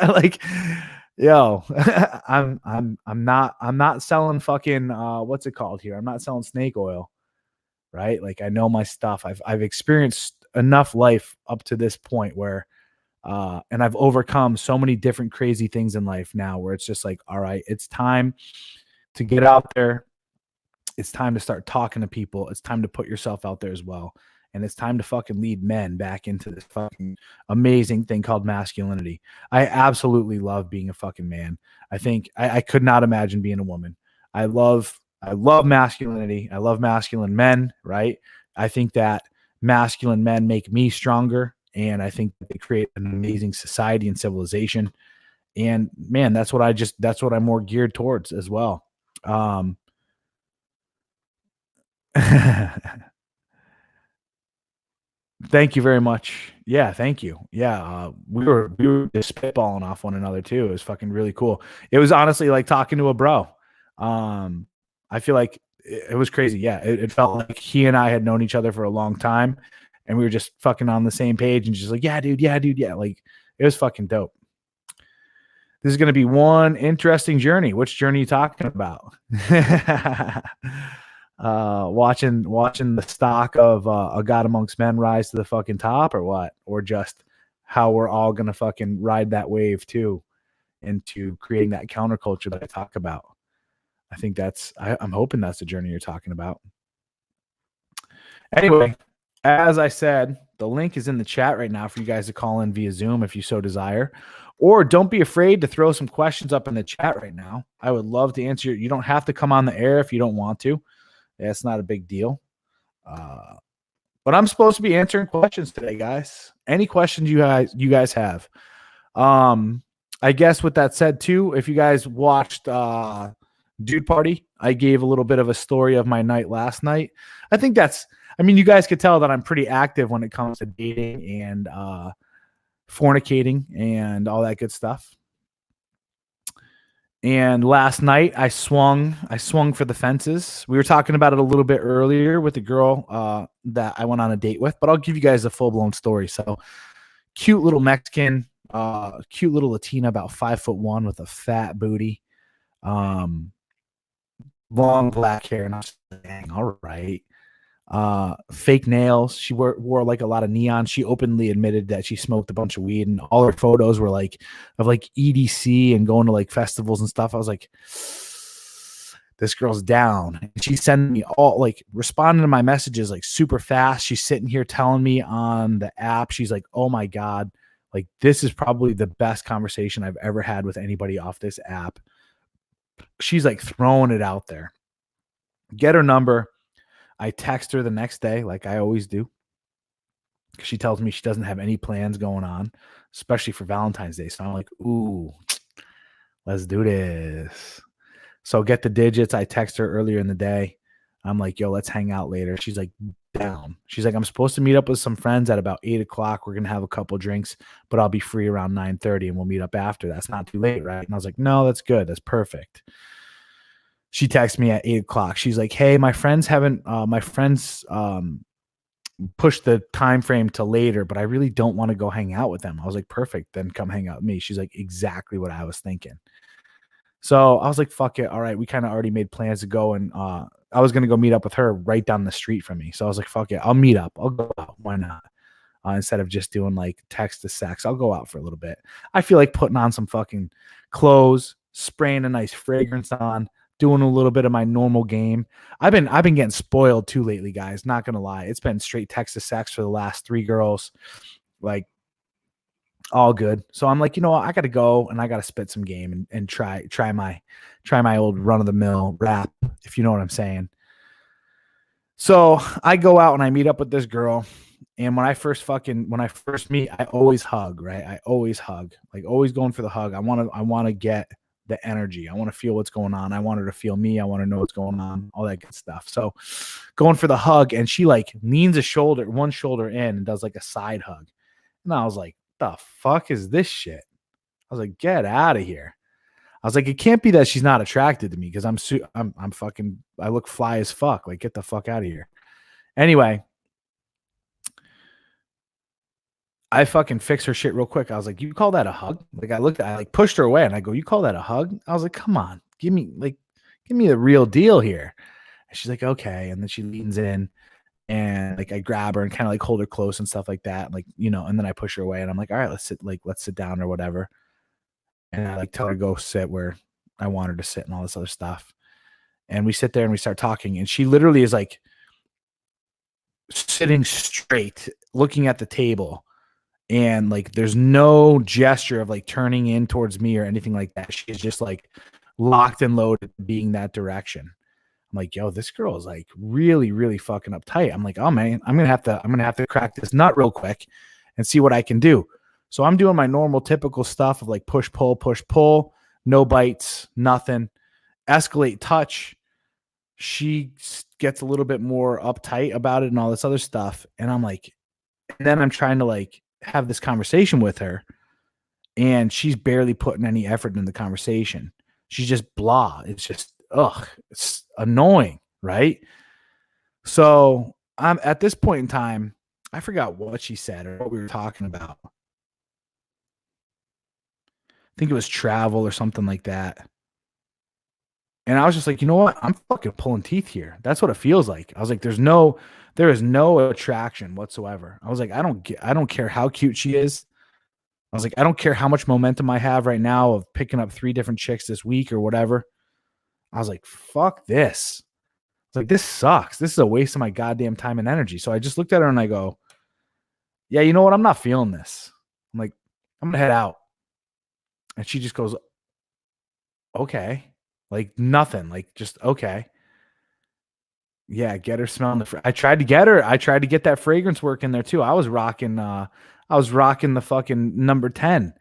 like, yo, I'm not selling fucking what's it called here? I'm not selling snake oil, right? Like, I know my stuff. I've experienced enough life up to this point where and I've overcome so many different crazy things in life now where it's just like, all right, it's time to get out there. It's time to start talking to people. It's time to put yourself out there as well. And it's time to fucking lead men back into this fucking amazing thing called masculinity. I absolutely love being a fucking man. I think I could not imagine being a woman. I love masculinity. I love masculine men, right? I think that masculine men make me stronger. And I think they create an amazing society and civilization. And man, that's what I'm more geared towards as well. Thank you very much. Yeah, thank you. Yeah, we were just spitballing off one another too. It was fucking really cool. It was honestly like talking to a bro. I feel like it was crazy. Yeah, it felt like he and I had known each other for a long time, and we were just fucking on the same page and just like, yeah, dude, yeah. Like, it was fucking dope. This is going to be one interesting journey. Which journey are you talking about? Watching the stock of a God Amongst Men rise to the fucking top, or what? Or just how we're all going to fucking ride that wave too into creating that counterculture that I talk about. I think I'm hoping that's the journey you're talking about. Anyway, as I said, the link is in the chat right now for you guys to call in via Zoom if you so desire. Or don't be afraid to throw some questions up in the chat right now. I would love to answer. You don't have to come on the air if you don't want to. That's not a big deal. But I'm supposed to be answering questions today, guys. Any questions you guys have? I guess with that said too, if you guys watched Dude Party, I gave a little bit of a story of my night last night. You guys could tell that I'm pretty active when it comes to dating and fornicating and all that good stuff. And last night I swung for the fences. We were talking about it a little bit earlier with the girl that I went on a date with, but I'll give you guys a full-blown story. So, cute little Mexican, cute little Latina, about 5'1" with a fat booty, long black hair, and I was like, dang, all right. Fake nails. She wore like a lot of neon. She openly admitted that she smoked a bunch of weed, and all her photos were like of like EDC and going to like festivals and stuff. I was like, this girl's down. And she sent me all like responding to my messages like super fast. She's sitting here telling me on the app, she's like, oh my God, like this is probably the best conversation I've ever had with anybody off this app. She's like throwing it out there. Get her number. I text her the next day, like I always do. She tells me she doesn't have any plans going on, especially for Valentine's Day. So I'm like, ooh, Let's do this. So get the digits. I text her earlier in the day. I'm like, yo, let's hang out later. She's like, down. She's like, I'm supposed to meet up with some friends at about 8:00. We're gonna have a couple drinks, but I'll be free around 9:30 and we'll meet up after. That's not too late, right? And I was like, no, that's good. That's perfect. She texted me at 8:00. She's like, hey, my friends pushed the time frame to later, but I really don't want to go hang out with them. I was like, perfect. Then come hang out with me. She's like, exactly what I was thinking. So I was like, fuck it. All right. We kind of already made plans to go, and I was going to go meet up with her right down the street from me. So I was like, fuck it. I'll meet up. I'll go out. Why not? Instead of just doing like text to sex, I'll go out for a little bit. I feel like putting on some fucking clothes, spraying a nice fragrance on, doing a little bit of my normal game. I've been getting spoiled too lately, guys. Not gonna lie. It's been straight text to sex for the last 3 girls. Like, all good. So I'm like, you know what? I got to go and I got to spit some game and try my old run of the mill rap, if you know what I'm saying. So I go out and I meet up with this girl. And when I first meet, I always hug, right? I always hug, like always going for the hug. I want to get the energy. I want to feel what's going on. I want her to feel me. I want to know what's going on, all that good stuff. So going for the hug, and she like leans one shoulder in and does like a side hug. And I was like, the fuck is this shit? I was like, get out of here. I was like, it can't be that she's not attracted to me because I'm fucking, I look fly as fuck. Like, get the fuck out of here. Anyway, I fucking fixed her shit real quick. I was like, you call that a hug? Like, I like pushed her away and I go, you call that a hug? I was like, come on, give me the real deal here. And she's like, okay. And then she leans in and like I grab her and kind of like hold her close and stuff like that. Like, you know, and then I push her away and I'm like, all right, let's sit down or whatever. And I like tell her to go sit where I want her to sit and all this other stuff. And we sit there and we start talking. And she literally is like sitting straight, looking at the table. And like there's no gesture of like turning in towards me or anything like that. She's just like locked and loaded being that direction. I'm like, yo, this girl is like really, really fucking uptight. I'm like, oh man, I'm gonna have to crack this nut real quick and see what I can do. So I'm doing my normal typical stuff of like push, pull, no bites, nothing, escalate, touch. She gets a little bit more uptight about it and all this other stuff. And I'm like, and then I'm trying to like have this conversation with her and she's barely putting any effort in the conversation. She's just blah. It's just, it's annoying. Right. So I'm at this point in time, I forgot what she said or what we were talking about. I think it was travel or something like that. And I was just like, you know what? I'm fucking pulling teeth here. That's what it feels like. I was like, there is no attraction whatsoever. I was like, I don't care how cute she is. I was like, I don't care how much momentum I have right now of picking up 3 different chicks this week or whatever. I was like, fuck this. It's like, this sucks. This is a waste of my goddamn time and energy. So I just looked at her and I go, yeah, you know what? I'm not feeling this. I'm like, I'm going to head out. And she just goes, okay. Like nothing. Like just, okay. Yeah, get her smelling I tried to get that fragrance work in there too. I was rocking the fucking number 10.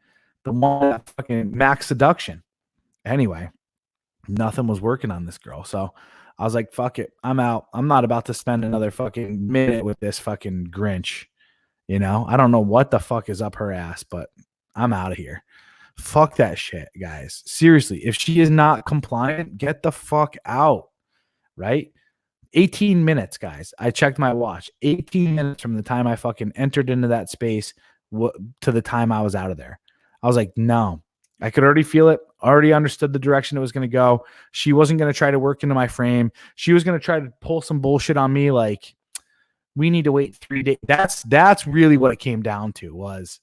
The one that fucking Max Seduction. Anyway, nothing was working on this girl. So I was like, fuck it. I'm out. I'm not about to spend another fucking minute with this fucking Grinch. You know, I don't know what the fuck is up her ass, but I'm out of here. Fuck that shit, guys. Seriously, if she is not compliant, get the fuck out. Right? 18 minutes, guys. I checked my watch. 18 minutes from the time I fucking entered into that space to the time I was out of there. I was like, no. I could already feel it. Already understood the direction it was going to go. She wasn't going to try to work into my frame. She was going to try to pull some bullshit on me like, we need to wait 3 days. That's really what it came down to, was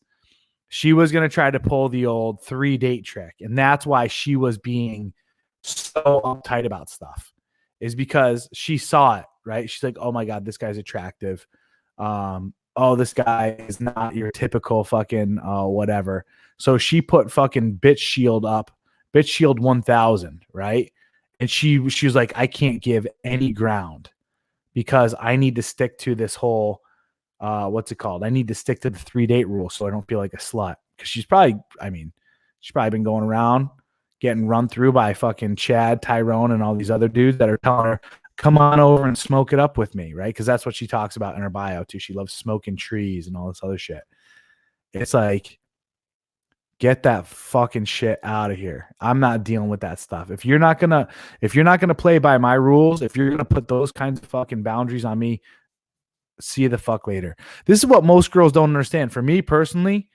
she was going to try to pull the old 3-date trick. And that's why she was being so uptight about stuff, is because she saw it, right? She's like, oh my God, this guy's attractive. Oh, this guy is not your typical fucking whatever. So she put fucking bitch shield 1000, right? And she was like, I can't give any ground because I need to stick to this whole what's it called? I need to stick to the 3-date rule so I don't feel like a slut. Because she's probably been going around getting run through by fucking Chad, Tyrone, and all these other dudes that are telling her, come on over and smoke it up with me, right? Because that's what she talks about in her bio too. She loves smoking trees and all this other shit. It's like, get that fucking shit out of here. I'm not dealing with that stuff. If you're not gonna play by my rules, if you're gonna put those kinds of fucking boundaries on me, see you the fuck later. This is what most girls don't understand. For me personally,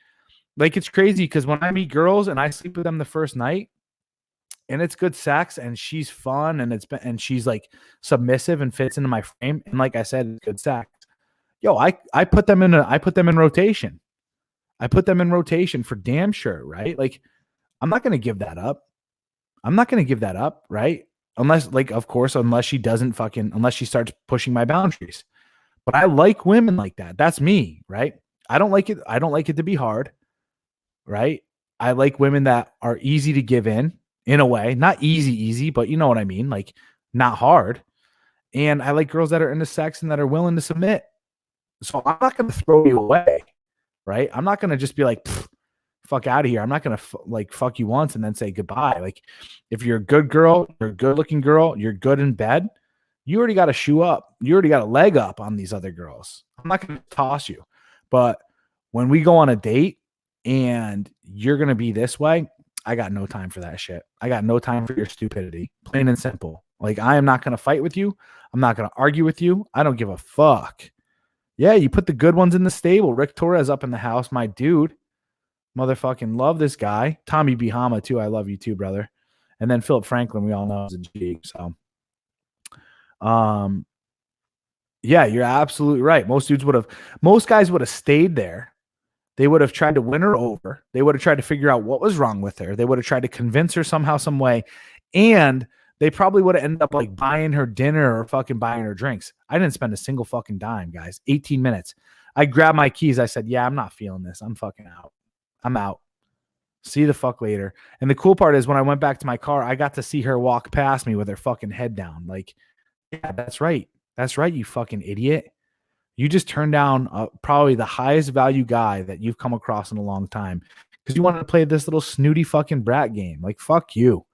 like, it's crazy because when I meet girls and I sleep with them the first night and it's good sex and she's fun and she's like submissive and fits into my frame, and like I said, it's good sex. Yo, I put them in rotation. I put them in rotation for damn sure, right? Like, I'm not going to give that up. Right? Unless, like, of course, unless she starts pushing my boundaries. But I like women like that. That's me, right? I don't like it to be hard, right? I like women that are easy to give in a way. Not easy, but you know what I mean? Like, not hard. And I like girls that are into sex and that are willing to submit. So I'm not going to throw you away. Right? I'm not going to just be like, fuck out of here. I'm not going to fuck you once and then say goodbye. Like, if you're a good girl, you're a good looking girl, you're good in bed, you already got a shoe up. You already got a leg up on these other girls. I'm not going to toss you. But when we go on a date and you're going to be this way, I got no time for that shit. I got no time for your stupidity. Plain and simple. Like, I am not going to fight with you. I'm not going to argue with you. I don't give a fuck. Yeah, you put the good ones in the stable. Rick Torres up in the house, my dude. Motherfucking love this guy. Tommy Bahama, too. I love you too, brother. And then Philip Franklin, we all know is a G. So, yeah, you're absolutely right. Most guys would have stayed there. They would have tried to win her over. They would have tried to figure out what was wrong with her. They would have tried to convince her somehow, some way. And they probably would have ended up like buying her dinner or fucking buying her drinks. I didn't spend a single fucking dime, guys. 18 minutes. I grabbed my keys. I said, yeah, I'm not feeling this. I'm fucking out. I'm out. See you the fuck later. And the cool part is when I went back to my car, I got to see her walk past me with her fucking head down. Like, yeah, that's right. That's right, you fucking idiot. You just turned down probably the highest value guy that you've come across in a long time because you wanted to play this little snooty fucking brat game. Like, fuck you.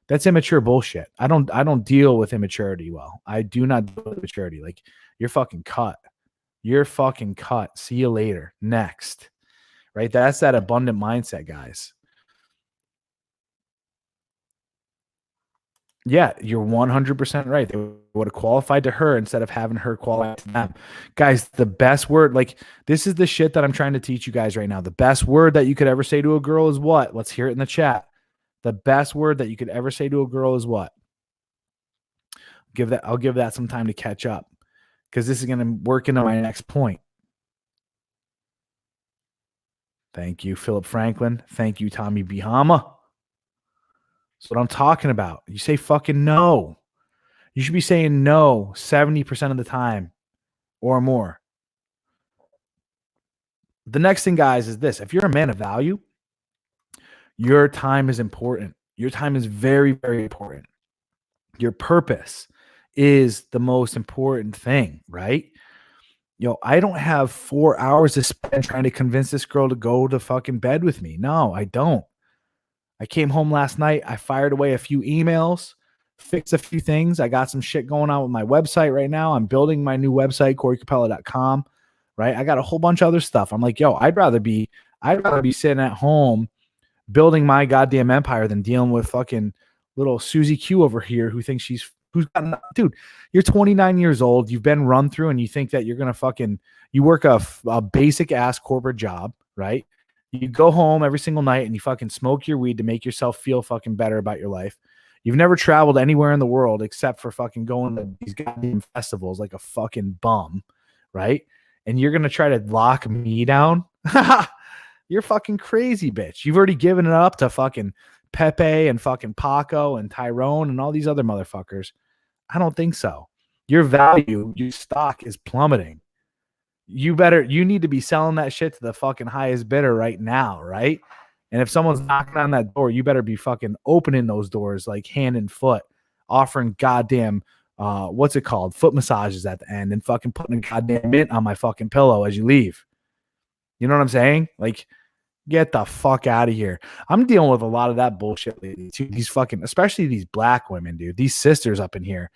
That's immature bullshit. I don't deal with immaturity well. I do not deal with immaturity. Like, you're fucking cut. You're fucking cut. See you later. Next. Right? That's that abundant mindset, guys. Yeah, you're 100% right. They would have qualified to her instead of having her qualify to them. Guys, the best word, like, this is the shit that I'm trying to teach you guys right now. The best word that you could ever say to a girl is what? Let's hear it in the chat. The best word that you could ever say to a girl is what? I'll give that some time to catch up because this is going to work into my next point. Thank you, Philip Franklin. Thank you, Tommy Bahama. That's what I'm talking about. You say fucking no. You should be saying no 70% of the time or more. The next thing, guys, is this. If you're a man of value, your time is important. Your time is very, very important. Your purpose is the most important thing, right? Yo, I don't have 4 hours to spend trying to convince this girl to go to fucking bed with me. No, I don't. I came home last night. I fired away a few emails, fixed a few things. I got some shit going on with my website right now. I'm building my new website, CoreyCapella.com, right? I got a whole bunch of other stuff. I'm like, yo, I'd rather be sitting at home building my goddamn empire than dealing with fucking little Susie Q over here who's got, dude, you're 29 years old. You've been run through and you think that you're going to you work a basic ass corporate job, right? You go home every single night and you fucking smoke your weed to make yourself feel fucking better about your life. You've never traveled anywhere in the world except for fucking going to these goddamn festivals like a fucking bum, right? And you're going to try to lock me down? You're fucking crazy, bitch. You've already given it up to fucking Pepe and fucking Paco and Tyrone and all these other motherfuckers. I don't think so. Your value, your stock is plummeting. You need to be selling that shit to the fucking highest bidder right now, right? And if someone's knocking on that door, you better be fucking opening those doors like hand and foot, offering goddamn, what's it called? Foot massages at the end and fucking putting a goddamn mint on my fucking pillow as you leave. You know what I'm saying? Like, Get the fuck out of here. I'm dealing with a lot of that bullshit lately too. These fucking, especially these black women, dude. These sisters up in here,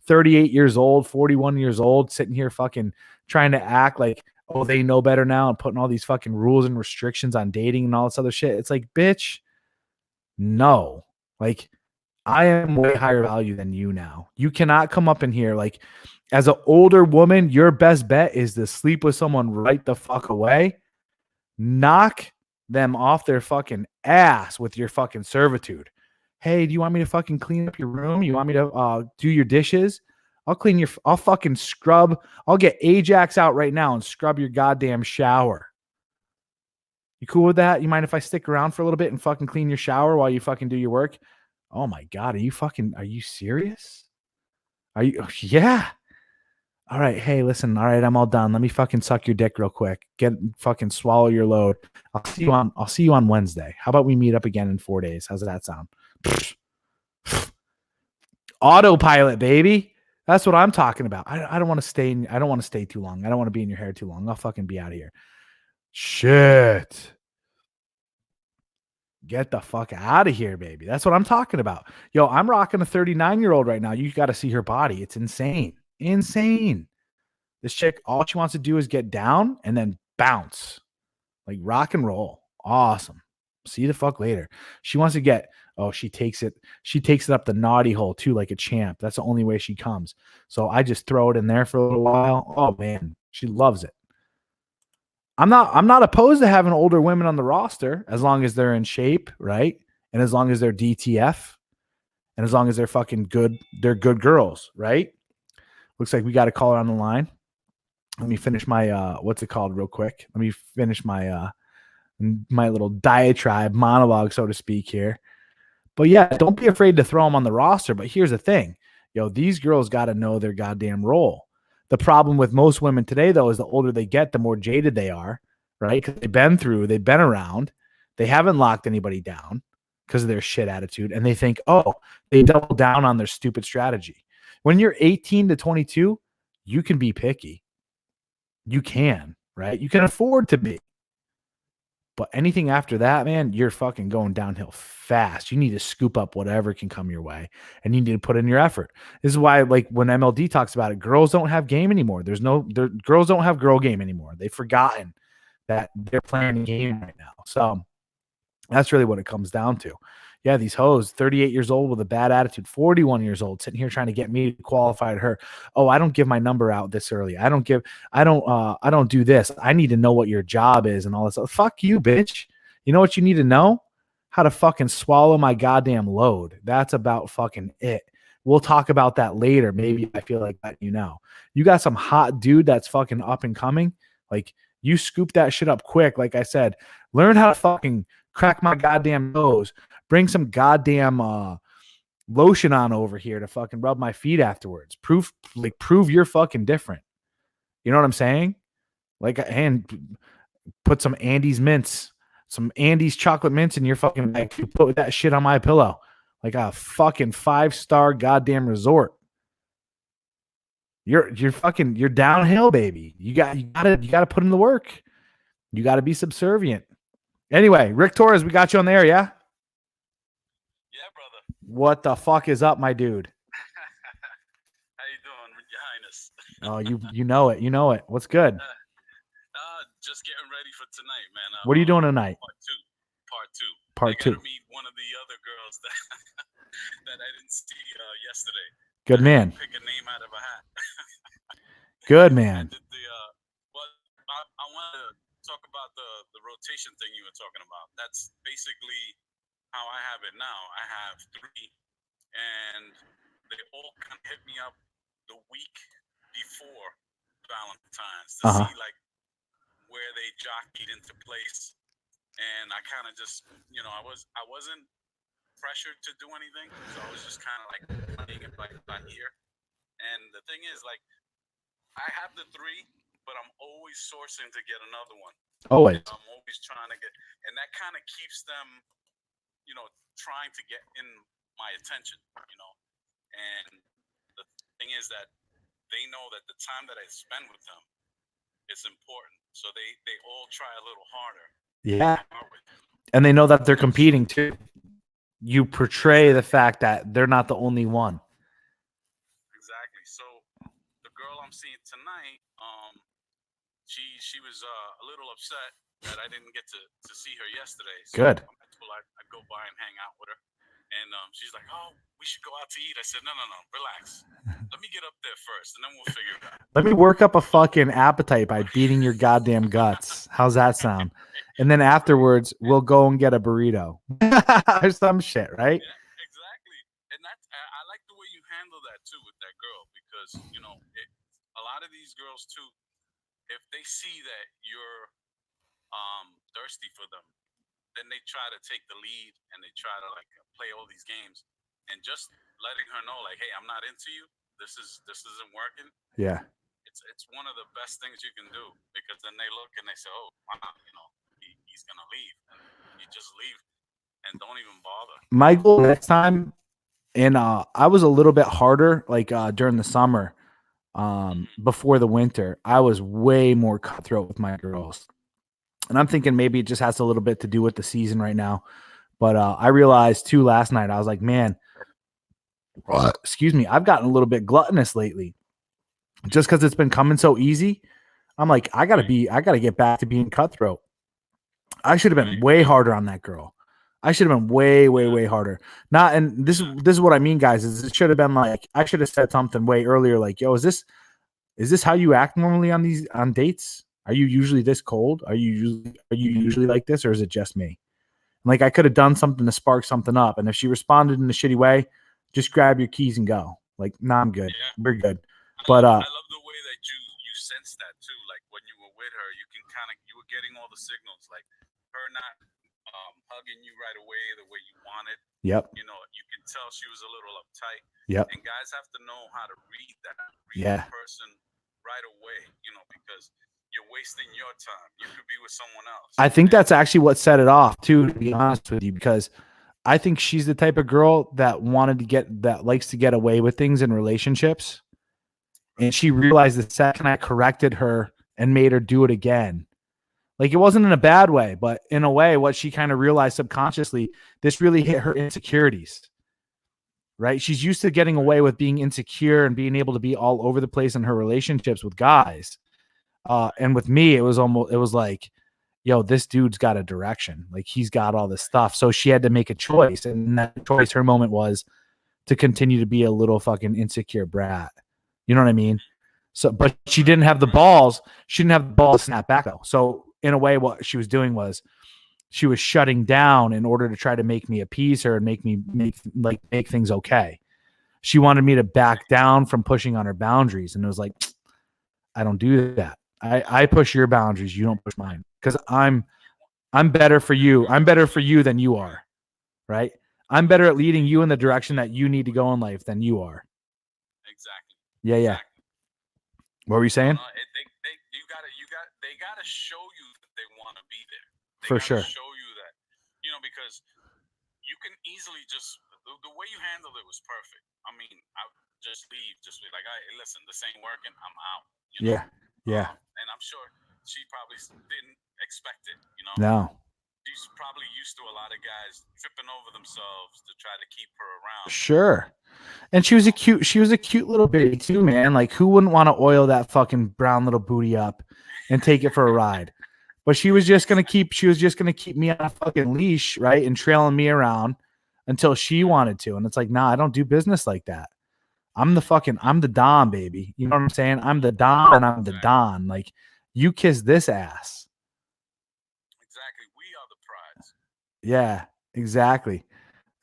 38 years old, 41 years old, sitting here fucking trying to act like, oh, they know better now and putting all these fucking rules and restrictions on dating and all this other shit. It's like, bitch, no. Like, I am way higher value than you now. You cannot come up in here like, as an older woman, your best bet is to sleep with someone right the fuck away. Knock them off their fucking ass with your fucking servitude. Hey, do you want me to fucking clean up your room? You want me to do your dishes? I'll fucking scrub. I'll get Ajax out right now and scrub your goddamn shower. You cool with that? You mind if I stick around for a little bit and fucking clean your shower while you fucking do your work? Oh my God. Are you serious? Yeah. All right. Hey, listen. All right. I'm all done. Let me fucking suck your dick real quick. Fucking swallow your load. I'll see you on Wednesday. How about we meet up again in 4 days? How's that sound? Autopilot, baby. That's what I'm talking about. I don't want to I don't want to stay too long. I don't want to be in your hair too long. I'll fucking be out of here. Shit. Get the fuck out of here, baby. That's what I'm talking about. Yo, I'm rocking a 39-year-old right now. You got to see her body. It's insane. Insane. This chick, all she wants to do is get down and then bounce. Like rock and roll. Awesome. See the fuck later. She wants to get, she takes it up the naughty hole too, like a champ. That's the only way she comes. So I just throw it in there for a little while. Oh man, she loves it. I'm not opposed to having older women on the roster as long as they're in shape, right? And as long as they're DTF and as long as they're fucking good, they're good girls, right? Looks like we got a caller on the line. Let me finish my what's it called real quick. Let me finish my little diatribe monologue, so to speak here. But yeah, don't be afraid to throw them on the roster. But here's the thing, these girls got to know their goddamn role. The problem with most women today, though, is the older they get, the more jaded they are, right? Because they've been around, they haven't locked anybody down because of their shit attitude, and they think, they double down on their stupid strategy. When you're 18 to 22, you can be picky. You can, right? You can afford to be. But anything after that, man, you're fucking going downhill fast. You need to scoop up whatever can come your way, and you need to put in your effort. This is why, like when MLD talks about it, girls don't have game anymore. Girls don't have girl game anymore. They've forgotten that they're playing a game right now. So that's really what it comes down to. Yeah, these hoes, 38 years old with a bad attitude, 41 years old, sitting here trying to get me to qualify to her. Oh, I don't give my number out this early. I don't do this. I need to know what your job is and all this. Fuck you, bitch. You know what you need to know? How to fucking swallow my goddamn load. That's about fucking it. We'll talk about that later. Maybe I feel like that, you got some hot dude that's fucking up and coming. Like you scoop that shit up quick. Like I said, learn how to fucking crack my goddamn nose. Bring some goddamn lotion on over here to fucking rub my feet afterwards. Prove you're fucking different. You know what I'm saying? And put some Andes mints, some Andes chocolate mints in your fucking bag. Put that shit on my pillow like a fucking 5-star goddamn resort. You're downhill, baby. You gotta put in the work. You gotta be subservient. Anyway, Rick Torres, we got you on the air, yeah? Yeah, brother. What the fuck is up, my dude? How you doing, Your Highness? You know it. You know it. What's good? Just getting ready for tonight, man. What are you doing tonight? Part two. I gotta meet one of the other girls that that I didn't see yesterday. Good man. Pick a name out of a hat. Good man. I want to talk about the rotation thing you were talking about. That's basically how I have it now. I have 3, and they all kind of hit me up the week before Valentine's to see like where they jockeyed into place. And I kind of just, I wasn't pressured to do anything, so I was just kind of like playing it by ear. And the thing is, like, I have the 3, but I'm always sourcing to get another one. Always. I'm always trying to get, and that kind of keeps them, trying to get in my attention, And the thing is that they know that the time that I spend with them is important, so they all try a little harder. Yeah. my heart with you. And they know that they're competing too. You portray the fact that they're not the only one. Exactly. So the girl I'm seeing tonight, she was a little upset that I didn't get to see her yesterday. So Good. I told her I'd go by and hang out with her. And she's like, "Oh, we should go out to eat." I said, "No, relax. Let me get up there first, and then we'll figure it out." Let me work up a fucking appetite by beating your goddamn guts. How's that sound? And then afterwards, we'll go and get a burrito or some shit, right? Yeah, exactly. And I like the way you handle that too with that girl, because a lot of these girls too, if they see that you're thirsty for them, then they try to take the lead and they try to like play all these games, and just letting her know like, hey, I'm not into you. This isn't working. Yeah. It's one of the best things you can do, because then they look and they say, oh wow, he's gonna leave, and you just leave and don't even bother. My goal next time, and I was a little bit harder like during the summer, before the winter. I was way more cutthroat with my girls. And I'm thinking maybe it just has a little bit to do with the season right now. But I realized too last night, I was like, man, excuse me, I've gotten a little bit gluttonous lately. Just because it's been coming so easy. I'm like, I gotta get back to being cutthroat. I should have been way harder on that girl. I should have been way harder. Not, and this is what I mean, guys, is it should have been like, I should have said something way earlier, like, yo, is this how you act normally on dates? Are you usually this cold? Are you usually like this, or is it just me? Like, I could have done something to spark something up. And if she responded in a shitty way, just grab your keys and go. Like, nah, I'm good. Yeah. We're good. But I love the way that you sense that too. Like when you were with her, you were getting all the signals, like her not hugging you right away the way you wanted. Yep. You can tell she was a little uptight. Yep. And guys have to know how to read that, the person right away, because you're wasting your time. You could be with someone else. I think that's actually what set it off too, to be honest with you, because I think she's the type of girl that likes to get away with things in relationships. And she realized the second I corrected her and made her do it again. Like, it wasn't in a bad way, but in a way, what she kind of realized subconsciously, this really hit her insecurities, right? She's used to getting away with being insecure and being able to be all over the place in her relationships with guys. And with me, it was like, yo, this dude's got a direction. Like, he's got all this stuff. So she had to make a choice. And that choice, her moment was to continue to be a little fucking insecure brat. You know what I mean? So, but she didn't have the balls. She didn't have the balls to snap back though. So in a way, what she was doing was she was shutting down in order to try to make me appease her and make things okay. She wanted me to back down from pushing on her boundaries. And it was like, I don't do that. I push your boundaries. You don't push mine. Because I'm better for you. I'm better for you than you are. Right? I'm better at leading you in the direction that you need to go in life than you are. Exactly. Yeah. Exactly. What were you saying? They gotta show you that they want to be there. For sure. Show you that, because you can easily just the way you handled it was perfect. I mean, I just leave, just be like, hey, listen, this ain't working. I'm out. Yeah. And I'm sure she probably didn't expect it. No. She's probably used to a lot of guys tripping over themselves to try to keep her around. Sure. And she was a cute little baby too, man. Like, who wouldn't want to oil that fucking brown little booty up and take it for a ride? But she was just gonna keep me on a fucking leash, right? And trailing me around until she wanted to. And it's like, nah, I don't do business like that. I'm the Don, baby. You know what I'm saying? I'm the Don and I'm the Don. Like, you kiss this ass. Exactly. We are the prize. Yeah, exactly.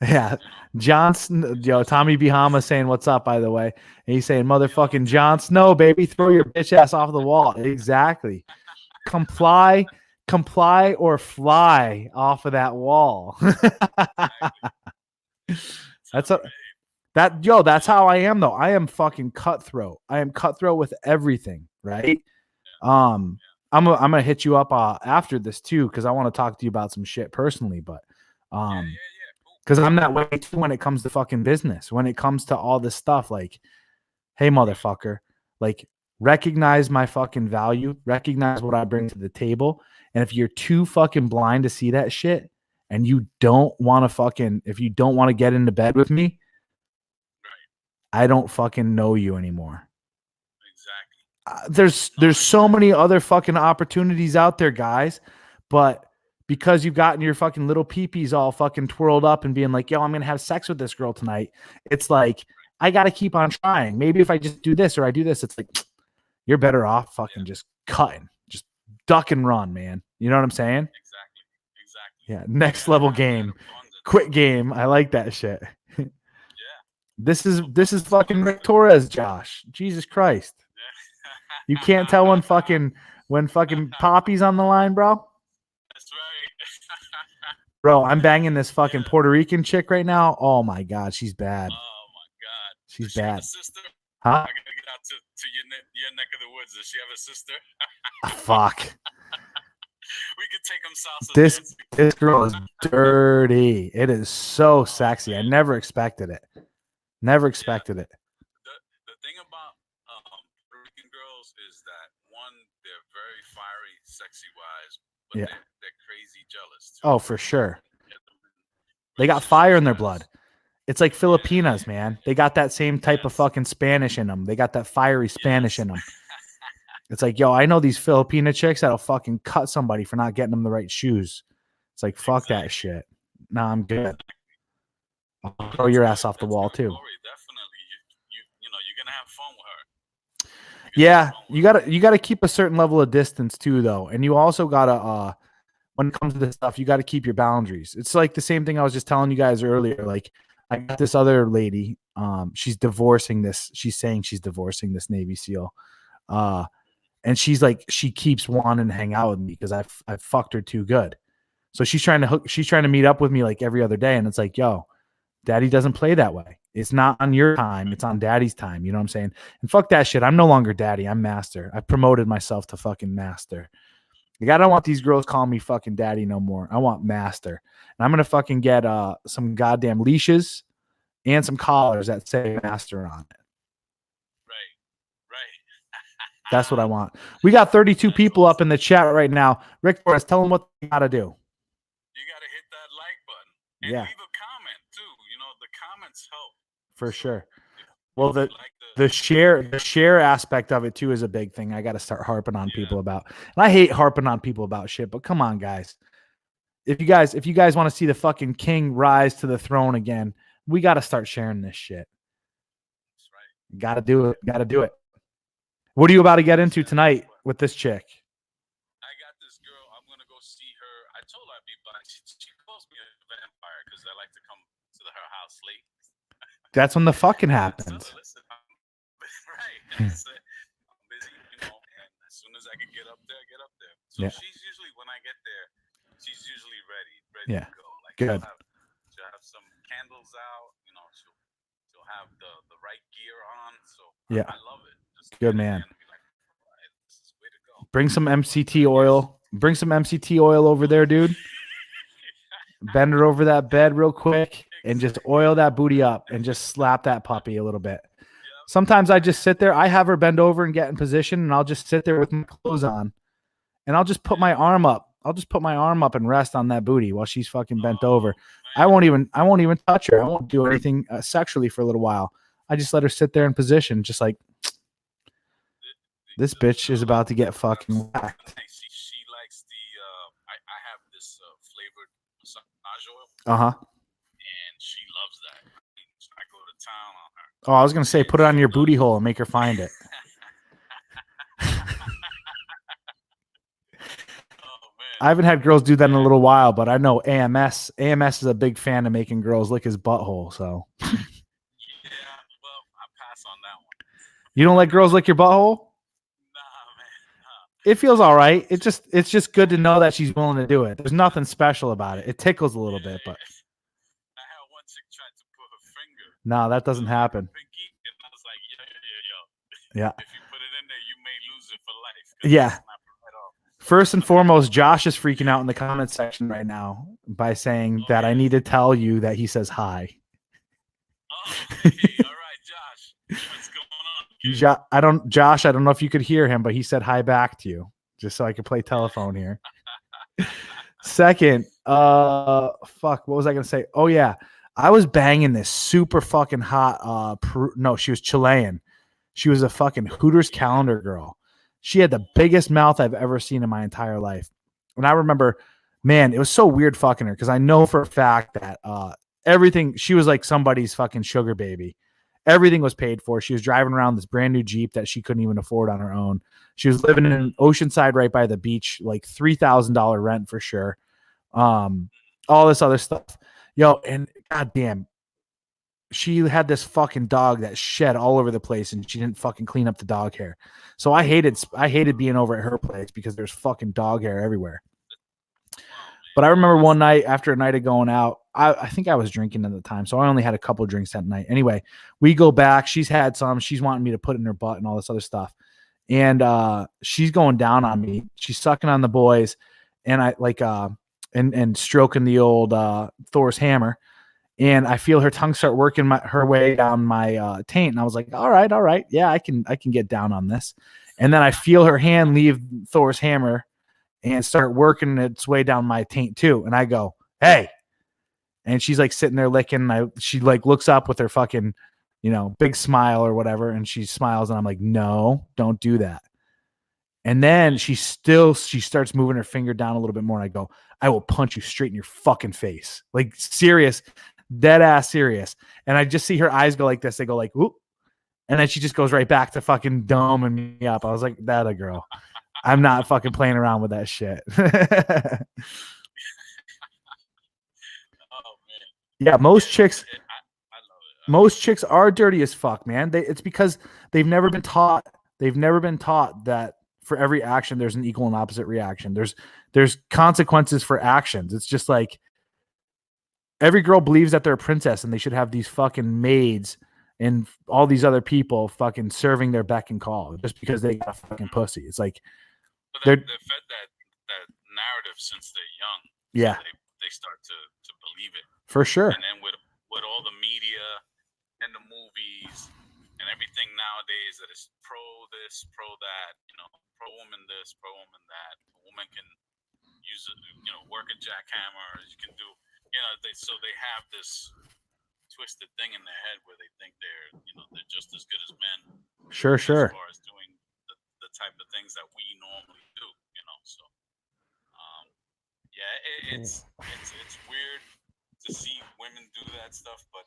Yeah, Johnson, Tommy Bahama saying what's up, by the way. And he's saying, motherfucking Jon Snow, baby, throw your bitch ass off the wall. Exactly. Comply or fly off of that wall. That's how I am though. I am fucking cutthroat. I am cutthroat with everything, right? I'm gonna hit you up after this too, because I want to talk to you about some shit personally, but because I'm that way too when it comes to fucking business. When it comes to all this stuff, like, hey, motherfucker, like, recognize my fucking value, recognize what I bring to the table, And if you're too fucking blind to see that shit and you don't want to fucking, if you don't want to get into bed with me, I don't fucking know you anymore. Exactly. There's so many other fucking opportunities out there, guys, but because you've gotten your fucking little peepees all fucking twirled up and being like, yo, I'm going to have sex with this girl tonight. It's like, I got to keep on trying. Maybe if I just do this or I do this, it's like, you're better off fucking just cutting, just duck and run, man. You know what I'm saying? Exactly. Yeah. Next level game, quick game. I like that shit. Yeah. This is fucking Rick Torres, Josh. Jesus Christ. You can't tell when fucking Poppy's on the line, bro. That's right. Bro, I'm banging this fucking Puerto Rican chick right now. Oh my god, she's bad. Oh my god. She's Does she have bad. a sister? Huh? I gotta get out to your neck of the woods. Does she have a sister? Fuck. We could take them salsa. This girl is dirty. It is so sexy. I never expected it. Never expected it. The thing about Puerto Rican girls is that one, they're very fiery, sexy wise, but they're crazy jealous too. Oh, for sure. They got fire in their blood. It's like Filipinas, man. They got that same type of fucking Spanish in them. They got that fiery Spanish in them. It's like, yo, I know these Filipina chicks that'll fucking cut somebody for not getting them the right shoes. It's like, fuck that shit. Nah, I'm good. I'll throw your ass off the wall too. Definitely, you know, you're gonna have fun with her. Yeah, you gotta keep a certain level of distance too, though, and you also gotta when it comes to this stuff, you gotta keep your boundaries. It's like the same thing I was just telling you guys earlier. Like, I got this other lady. She's divorcing this. She's saying she's divorcing this Navy SEAL. And she's like, she keeps wanting to hang out with me because I've fucked her too good. So she's trying to meet up with me like every other day. And it's like, yo, daddy doesn't play that way. It's not on your time. It's on daddy's time. You know what I'm saying? And fuck that shit. I'm no longer daddy. I'm master. I promoted myself to fucking master. Like, I don't want these girls calling me fucking daddy no more. I want master. And I'm going to fucking get some goddamn leashes and some collars that say master on it. That's what I want. We got 32 people up in the chat right now. Rick Torres, tell them what they got to do. You got to hit that like button. And leave a comment too. You know, the comments help. For sure. Well, the share aspect of it too is a big thing. I got to start harping on people about. And I hate harping on people about shit, but come on, guys. If you guys want to see the fucking king rise to the throne again, we got to start sharing this shit. That's right. Got to do it. Got to do it. What are you about to get into tonight with this chick? I got this girl. I'm going to go see her. I told her I'd be back. She calls me a vampire because I like to come to her house late. That's when the fucking happens. Listen, right. I'm busy, you know, and as soon as I can get up there, I get up there. So she's usually, when I get there, she's usually ready to go. Like, good. She'll have some candles out, you know, she'll have the right gear on. So I love it. Good man. Bring some MCT oil. Bring some MCT oil over there, dude. Bend her over that bed real quick and just oil that booty up and just slap that puppy a little bit. Sometimes I just sit there. I have her bend over and get in position, and I'll just sit there with my clothes on, and I'll just put my arm up. I'll just put my arm up and rest on that booty while she's fucking bent over. I won't even touch her. I won't do anything sexually for a little while. I just let her sit there in position, just like, this bitch is about to get fucking whacked. She likes the I have this flavored massage oil. And she loves that. I go to town on her. Oh, I was gonna say, put it on your booty hole and make her find it. I haven't had girls do that in a little while, but I know AMS is a big fan of making girls lick his butthole. So yeah, well, I pass on that one. You don't let girls lick your butthole? It feels all right. It's just good to know that she's willing to do it. There's nothing special about it. It tickles a little bit, but I had one chick try to put her finger. No, that doesn't happen. Pinky, and I was like, Yeah. If you put it in there, you may lose it for life. Yeah. First and foremost, Josh is freaking out in the comment section right now by saying that I need to tell you that he says hi. Oh, okay. All right, Josh. What's going on? Josh, I don't know if you could hear him, but he said hi back to you, just so I could play telephone here. Second, fuck, what was I gonna say? Oh yeah, I was banging this super fucking hot. No, she was Chilean. She was a fucking Hooters calendar girl. She had the biggest mouth I've ever seen in my entire life. And I remember, man, it was so weird fucking her because I know for a fact that everything, she was like somebody's fucking sugar baby. Everything was paid for. She was driving around this brand new Jeep that she couldn't even afford on her own. She was living in Oceanside right by the beach, like $3,000 rent for sure. All this other stuff. Yo, and goddamn, she had this fucking dog that shed all over the place and she didn't fucking clean up the dog hair. So I hated being over at her place because there's fucking dog hair everywhere. But I remember one night after a night of going out, I think I was drinking at the time, so I only had a couple of drinks that night. Anyway, we go back. She's had some. She's wanting me to put in her butt and all this other stuff. And she's going down on me. She's sucking on the boys, and I like and stroking the old Thor's hammer. And I feel her tongue start working her way down my taint, and I was like, all right, yeah, I can get down on this. And then I feel her hand leave Thor's hammer and start working its way down my taint too. And I go, hey. And she's like sitting there licking. She like looks up with her fucking, big smile or whatever. And she smiles and I'm like, no, don't do that. And then she starts moving her finger down a little bit more. And I go, I will punch you straight in your fucking face. Like serious, dead ass serious. And I just see her eyes go like this. They go like, whoop. And then she just goes right back to fucking doming me up. I was like, that a girl. I'm not fucking playing around with that shit. Yeah, most chicks are dirty as fuck, man. It's because they've never been taught that for every action there's an equal and opposite reaction. There's consequences for actions. It's just like every girl believes that they're a princess and they should have these fucking maids and all these other people fucking serving their beck and call just because they got a fucking pussy. It's like they're fed that narrative since they're young. Yeah. So they start to believe it. For sure. And then with all the media and the movies and everything nowadays that is pro this, pro that, pro woman this, pro woman that. A woman can use work a jackhammer. You can do, they have this twisted thing in their head where they think they're just as good as men. Sure. As far as doing the type of things that we normally do, So, yeah, it's weird to see women do that stuff, but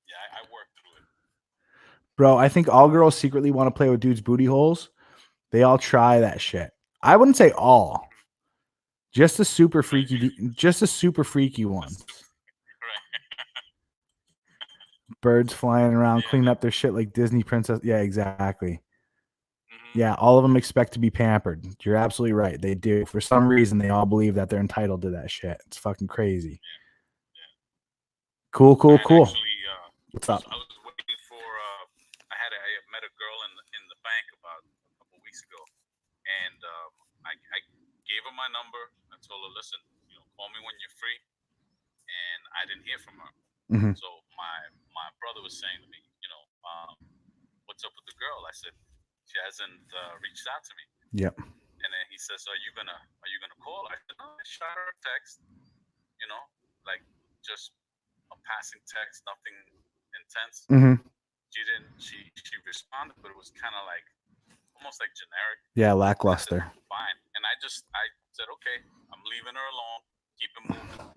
yeah, I work through it. Bro, I think all girls secretly want to play with dudes' booty holes. They all try that shit. I wouldn't say all. Just the super freaky ones. Birds flying around, cleaning up their shit like Disney princess. Yeah, exactly. Mm-hmm. Yeah, all of them expect to be pampered. You're absolutely right. They do. For some reason, they all believe that they're entitled to that shit. It's fucking crazy. Yeah. Cool. Actually, what's up? I was waiting for. I met a girl in the bank about a couple weeks ago, and I gave her my number. I told her, listen, call me when you're free, and I didn't hear from her. Mm-hmm. So my brother was saying to me, what's up with the girl? I said, she hasn't reached out to me. Yep. And then he says, are you gonna call? I said, no, I shot her a text, like just a passing text, nothing intense. Mm-hmm. She responded, but it was kind of like almost like generic. Yeah, lackluster. Said, fine. And I said, okay, I'm leaving her alone. Keep it moving.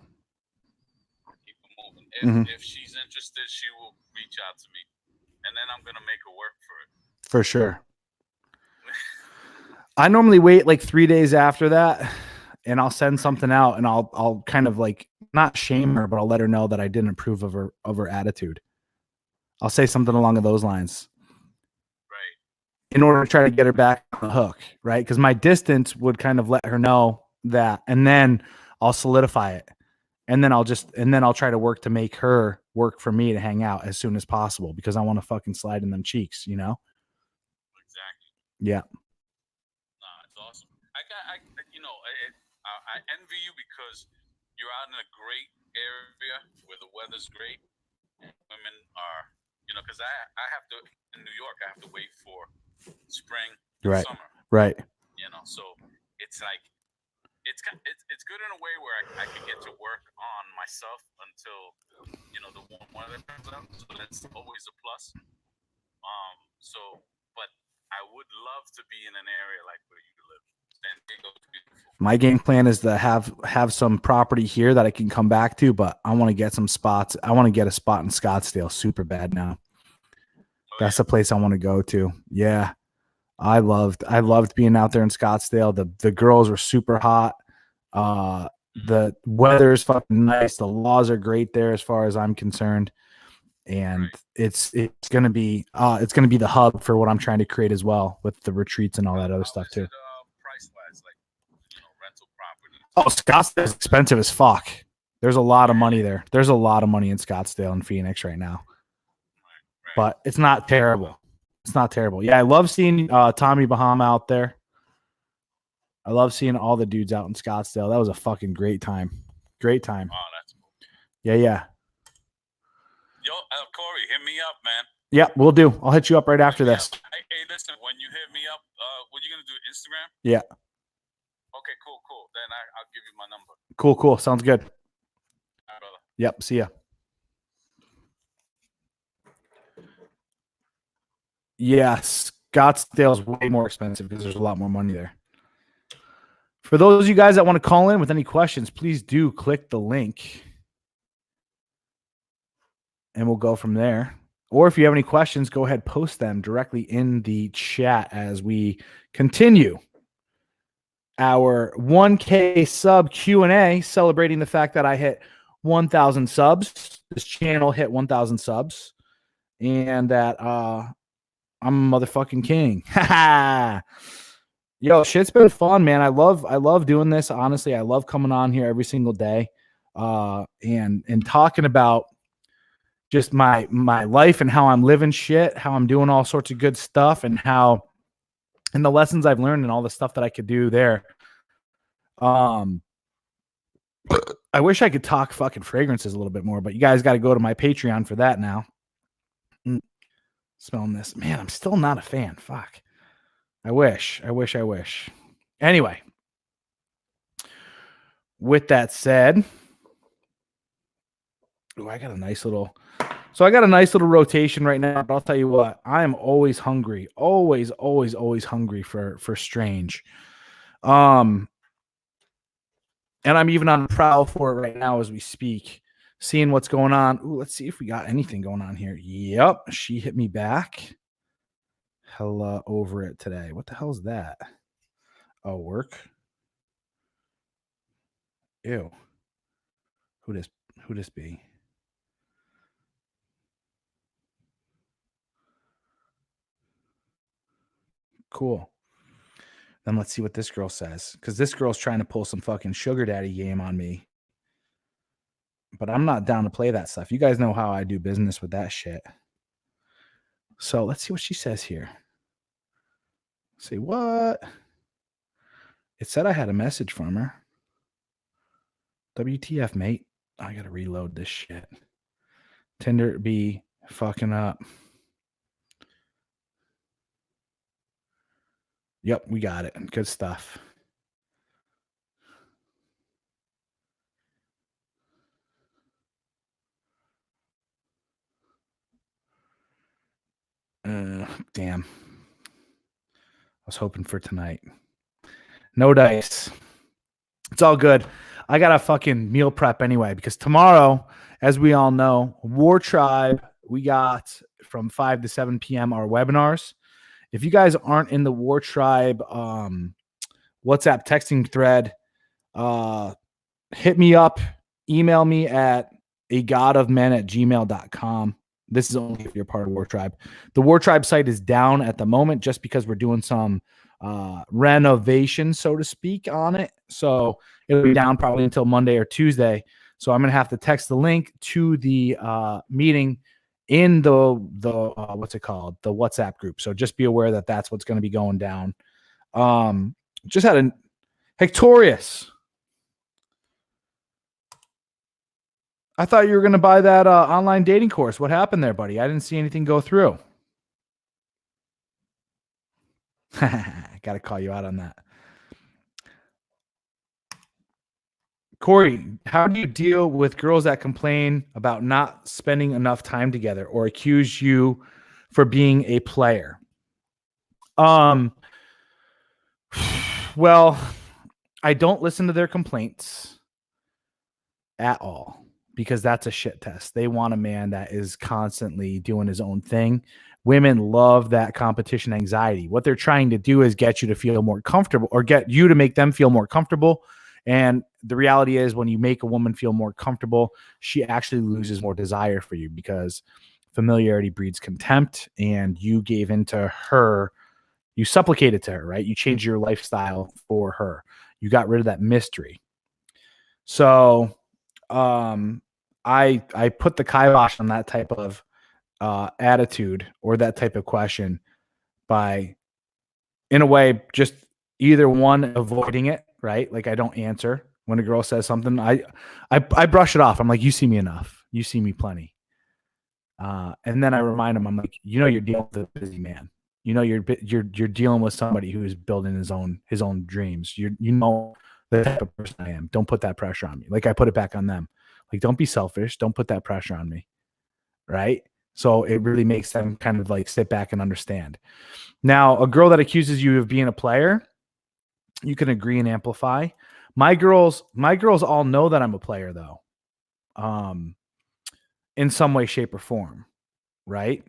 If she's interested, she will reach out to me, and then I'm gonna make her work for it. For sure. I normally wait like 3 days after that, and I'll send something out, and I'll kind of like not shame her, but I'll let her know that I didn't approve of her attitude. I'll say something along those lines. Right. In order to try to get her back on the hook, right? Because my distance would kind of let her know that, and then I'll solidify it. And then I'll try to work to make her work for me to hang out as soon as possible because I want to fucking slide in them cheeks, Exactly. Yeah. No, it's awesome. I envy you because you're out in a great area where the weather's great. And women are, because I have to, in New York, I have to wait for spring and right. summer. Right. So it's like it's good in a way where I can get to work on myself until the one that comes out. So that's always a plus. But I would love to be in an area like where you live. San Diego's beautiful. My game plan is to have some property here that I can come back to, but I want to get some spots. I want to get a spot in Scottsdale super bad now. That's the place I want to go to. Yeah. I loved being out there in Scottsdale. The girls were super hot. The weather is fucking nice. The laws are great there as far as I'm concerned. And it's gonna be the hub for what I'm trying to create as well with the retreats and all that other stuff too. Price-wise, like rental property. Oh, Scottsdale is expensive as fuck. There's a lot of money there. There's a lot of money in Scottsdale and Phoenix right now. But it's not terrible. It's not terrible. Yeah, I love seeing Tommy Bahama out there. I love seeing all the dudes out in Scottsdale. That was a fucking great time. Great time. Oh, that's cool. Yeah. Yo, Corey, hit me up, man. Yeah, we'll do. I'll hit you up right after this. Hey, listen, when you hit me up, what are you going to do, Instagram? Yeah. Okay, cool. Then I'll give you my number. Cool. Sounds good. All right, brother. Yep, see ya. Yeah, Scottsdale's way more expensive because there's a lot more money there. For those of you guys that want to call in with any questions, please do click the link and we'll go from there. Or if you have any questions, go ahead, post them directly in the chat as we continue our 1K sub Q&A, celebrating the fact that I hit 1,000 subs. This channel hit 1,000 subs, and that I'm a motherfucking king. Yo, shit's been fun, man. I love doing this. Honestly, I love coming on here every single day, and talking about just my life and how I'm living shit, how I'm doing all sorts of good stuff, and the lessons I've learned and all the stuff that I could do there. I wish I could talk fucking fragrances a little bit more, but you guys got to go to my Patreon for that now. Smelling this, man, I'm still not a fan. Fuck. I wish. Anyway, with that said, I got a nice little rotation right now, but I'll tell you what, I am always hungry. Always hungry for strange. And I'm even on the prowl for it right now as we speak, seeing what's going on. Ooh, let's see if we got anything going on here. Yep, she hit me back. Hella over it today. What the hell is that? Oh, work. Ew. Who this be? Cool. Then let's see what this girl says, because this girl's trying to pull some fucking sugar daddy game on me. But I'm not down to play that stuff. You guys know how I do business with that shit. So let's see what she says here. Say what? It said I had a message from her. WTF, mate. I gotta reload this shit. Tinder be fucking up. Yep, we got it. Good stuff. Damn. I was hoping for tonight. No dice. It's all good. I got a fucking meal prep anyway, because tomorrow, as we all know, WarTribe, we got from 5 to 7 p.m. our webinars. If you guys aren't in the WarTribe WhatsApp texting thread, hit me up, email me at agodofmen@gmail.com. This is only if you're part of WarTribe. The WarTribe site is down at the moment just because we're doing some renovation, so to speak, on it. So it'll be down probably until Monday or Tuesday. So I'm going to have to text the link to the meeting in the what's it called? The WhatsApp group. So just be aware that that's what's going to be going down. Just had a Hectorius. I thought you were going to buy that online dating course. What happened there, buddy? I didn't see anything go through. Got to call you out on that. Corey, how do you deal with girls that complain about not spending enough time together or accuse you for being a player? Well, I don't listen to their complaints at all because that's a shit test. They want a man that is constantly doing his own thing. Women love that competition anxiety. What they're trying to do is get you to feel more comfortable or get you to make them feel more comfortable. And the reality is when you make a woman feel more comfortable, she actually loses more desire for you because familiarity breeds contempt, and you gave into her. You supplicated to her, right? You changed your lifestyle for her. You got rid of that mystery. So I put the kibosh on that type of attitude or that type of question by, in a way, just either one, avoiding it, right? Like I don't answer when a girl says something. I brush it off. I'm like, you see me enough. You see me plenty. And then I remind them, I'm like, you're dealing with a busy man. You're dealing with somebody who is building his own dreams. You know the type of person I am. Don't put that pressure on me. Like I put it back on them. Like, don't be selfish. Don't put that pressure on me. Right. So it really makes them kind of like sit back and understand. Now, a girl that accuses you of being a player, you can agree and amplify. My girls all know that I'm a player though. In some way, shape, or form. Right.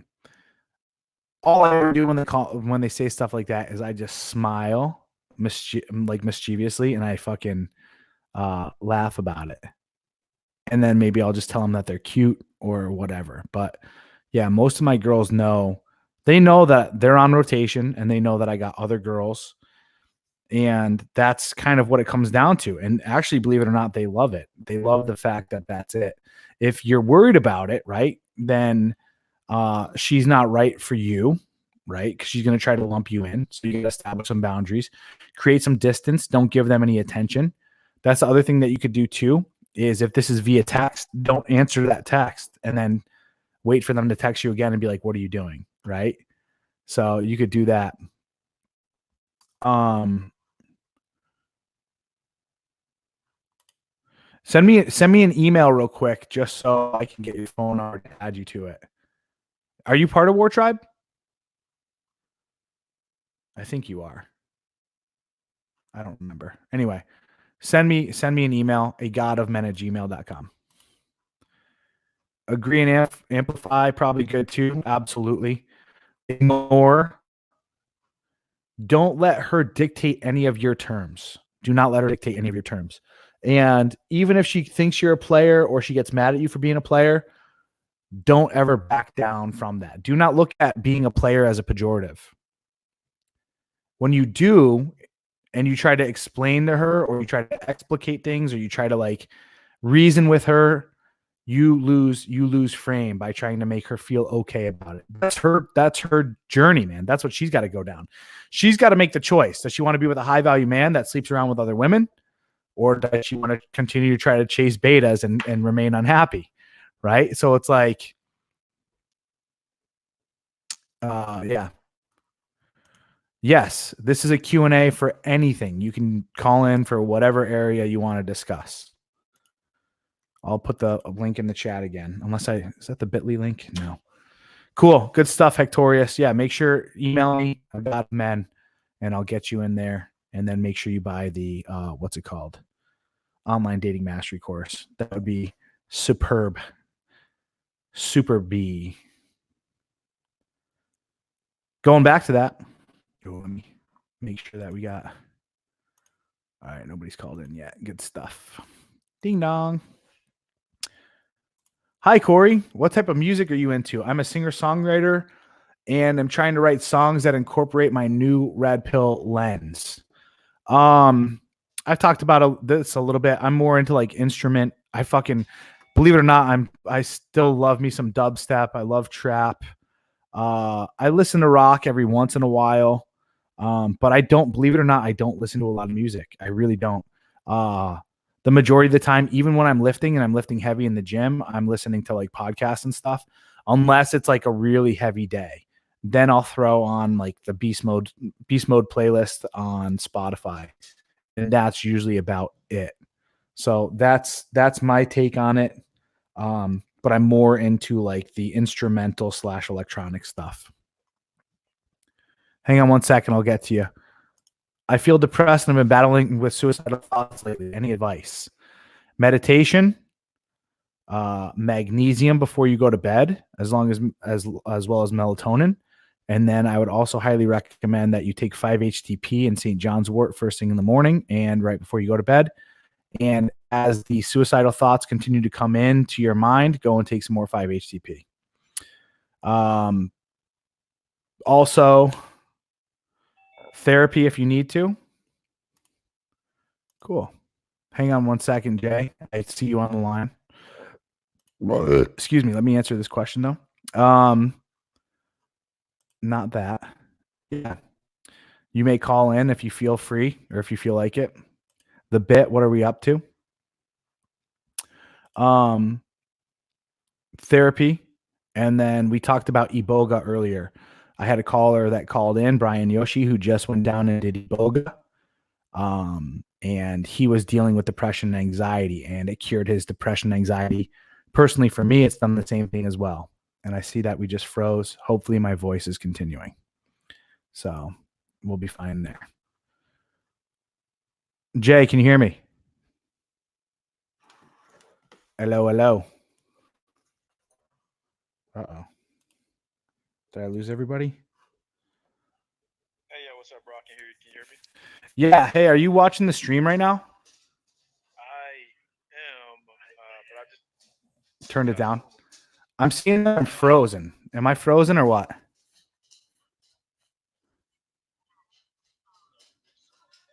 All I ever do when they say stuff like that is I just smile mischievously and I fucking laugh about it. And then maybe I'll just tell them that they're cute or whatever. But yeah, most of my girls they know that they're on rotation and they know that I got other girls. And that's kind of what it comes down to. And actually, believe it or not, they love it. They love the fact that that's it. If you're worried about it, right, then she's not right for you, right? Because she's going to try to lump you in. So you got to establish some boundaries, create some distance. Don't give them any attention. That's the other thing that you could do too, is if this is via text, don't answer that text and then wait for them to text you again and be like, what are you doing? Right. So you could do that. Send me an email real quick just so I can get your phone or add you to it. Are you part of WarTribe? I think you are. I don't remember. Anyway, send me an email, agodofmen@gmail.com. Agree and amplify, probably good too. Absolutely. Ignore. Don't let her dictate any of your terms. Do not let her dictate any of your terms. And even if she thinks you're a player or she gets mad at you for being a player, don't ever back down from that. Do not look at being a player as a pejorative. When you do, and you try to explain to her or you try to explicate things or you try to like reason with her, you lose frame by trying to make her feel okay about it. That's her journey, man. That's what she's got to go down. She's got to make the choice. Does she want to be with a high value man that sleeps around with other women? Or does she want to continue to try to chase betas and remain unhappy? Right. So it's like, yeah. Yes, this is a Q&A for anything. You can call in for whatever area you want to discuss. I'll put the link in the chat again. Is that the bit.ly link? No. Cool. Good stuff, Hectorius. Yeah, make sure email me about men and I'll get you in there. And then make sure you buy the, what's it called? Online dating mastery course. That would be superb. Super B. Going back to that. Let me make sure that we got. All right. Nobody's called in yet. Good stuff. Ding dong. Hi, Corey. What type of music are you into? I'm a singer-songwriter, and I'm trying to write songs that incorporate my new red pill lens. I've talked about this a little bit. I'm more into like instrument. I fucking, believe it or not, I still love me some dubstep. I love trap. I listen to rock every once in a while. But I don't, believe it or not, I don't listen to a lot of music. I really don't. The majority of the time, even when I'm lifting and I'm lifting heavy in the gym, I'm listening to like podcasts and stuff, unless it's like a really heavy day. Then I'll throw on like the beast mode playlist on Spotify. And that's usually about it. So that's my take on it. But I'm more into like the instrumental / electronic stuff. Hang on one second, I'll get to you. I feel depressed and I've been battling with suicidal thoughts lately. Any advice? Meditation, magnesium before you go to bed, as well as melatonin. And then I would also highly recommend that you take 5-HTP and St. John's wort first thing in the morning and right before you go to bed. And as the suicidal thoughts continue to come into your mind, go and take some more 5-HTP. Also, therapy if you need to. Cool. Hang on one second, Jay. I see you on the line. Excuse me. Let me answer this question, though. Not that. Yeah. You may call in if you feel free or if you feel like it. The bit, what are we up to? Therapy. And then we talked about Iboga earlier. I had a caller that called in, Brian Yoshi, who just went down and did Iboga. And he was dealing with depression and anxiety, and it cured his depression and anxiety. Personally, for me, it's done the same thing as well. And I see that we just froze. Hopefully my voice is continuing. So we'll be fine there. Jay, can you hear me? Hello, hello. Uh-oh. Did I lose everybody? Hey, yeah, what's up, bro? Can you hear me? Yeah. Hey, are you watching the stream right now? I am, but I just Turned it down. I'm seeing that I'm frozen. Am I frozen or what?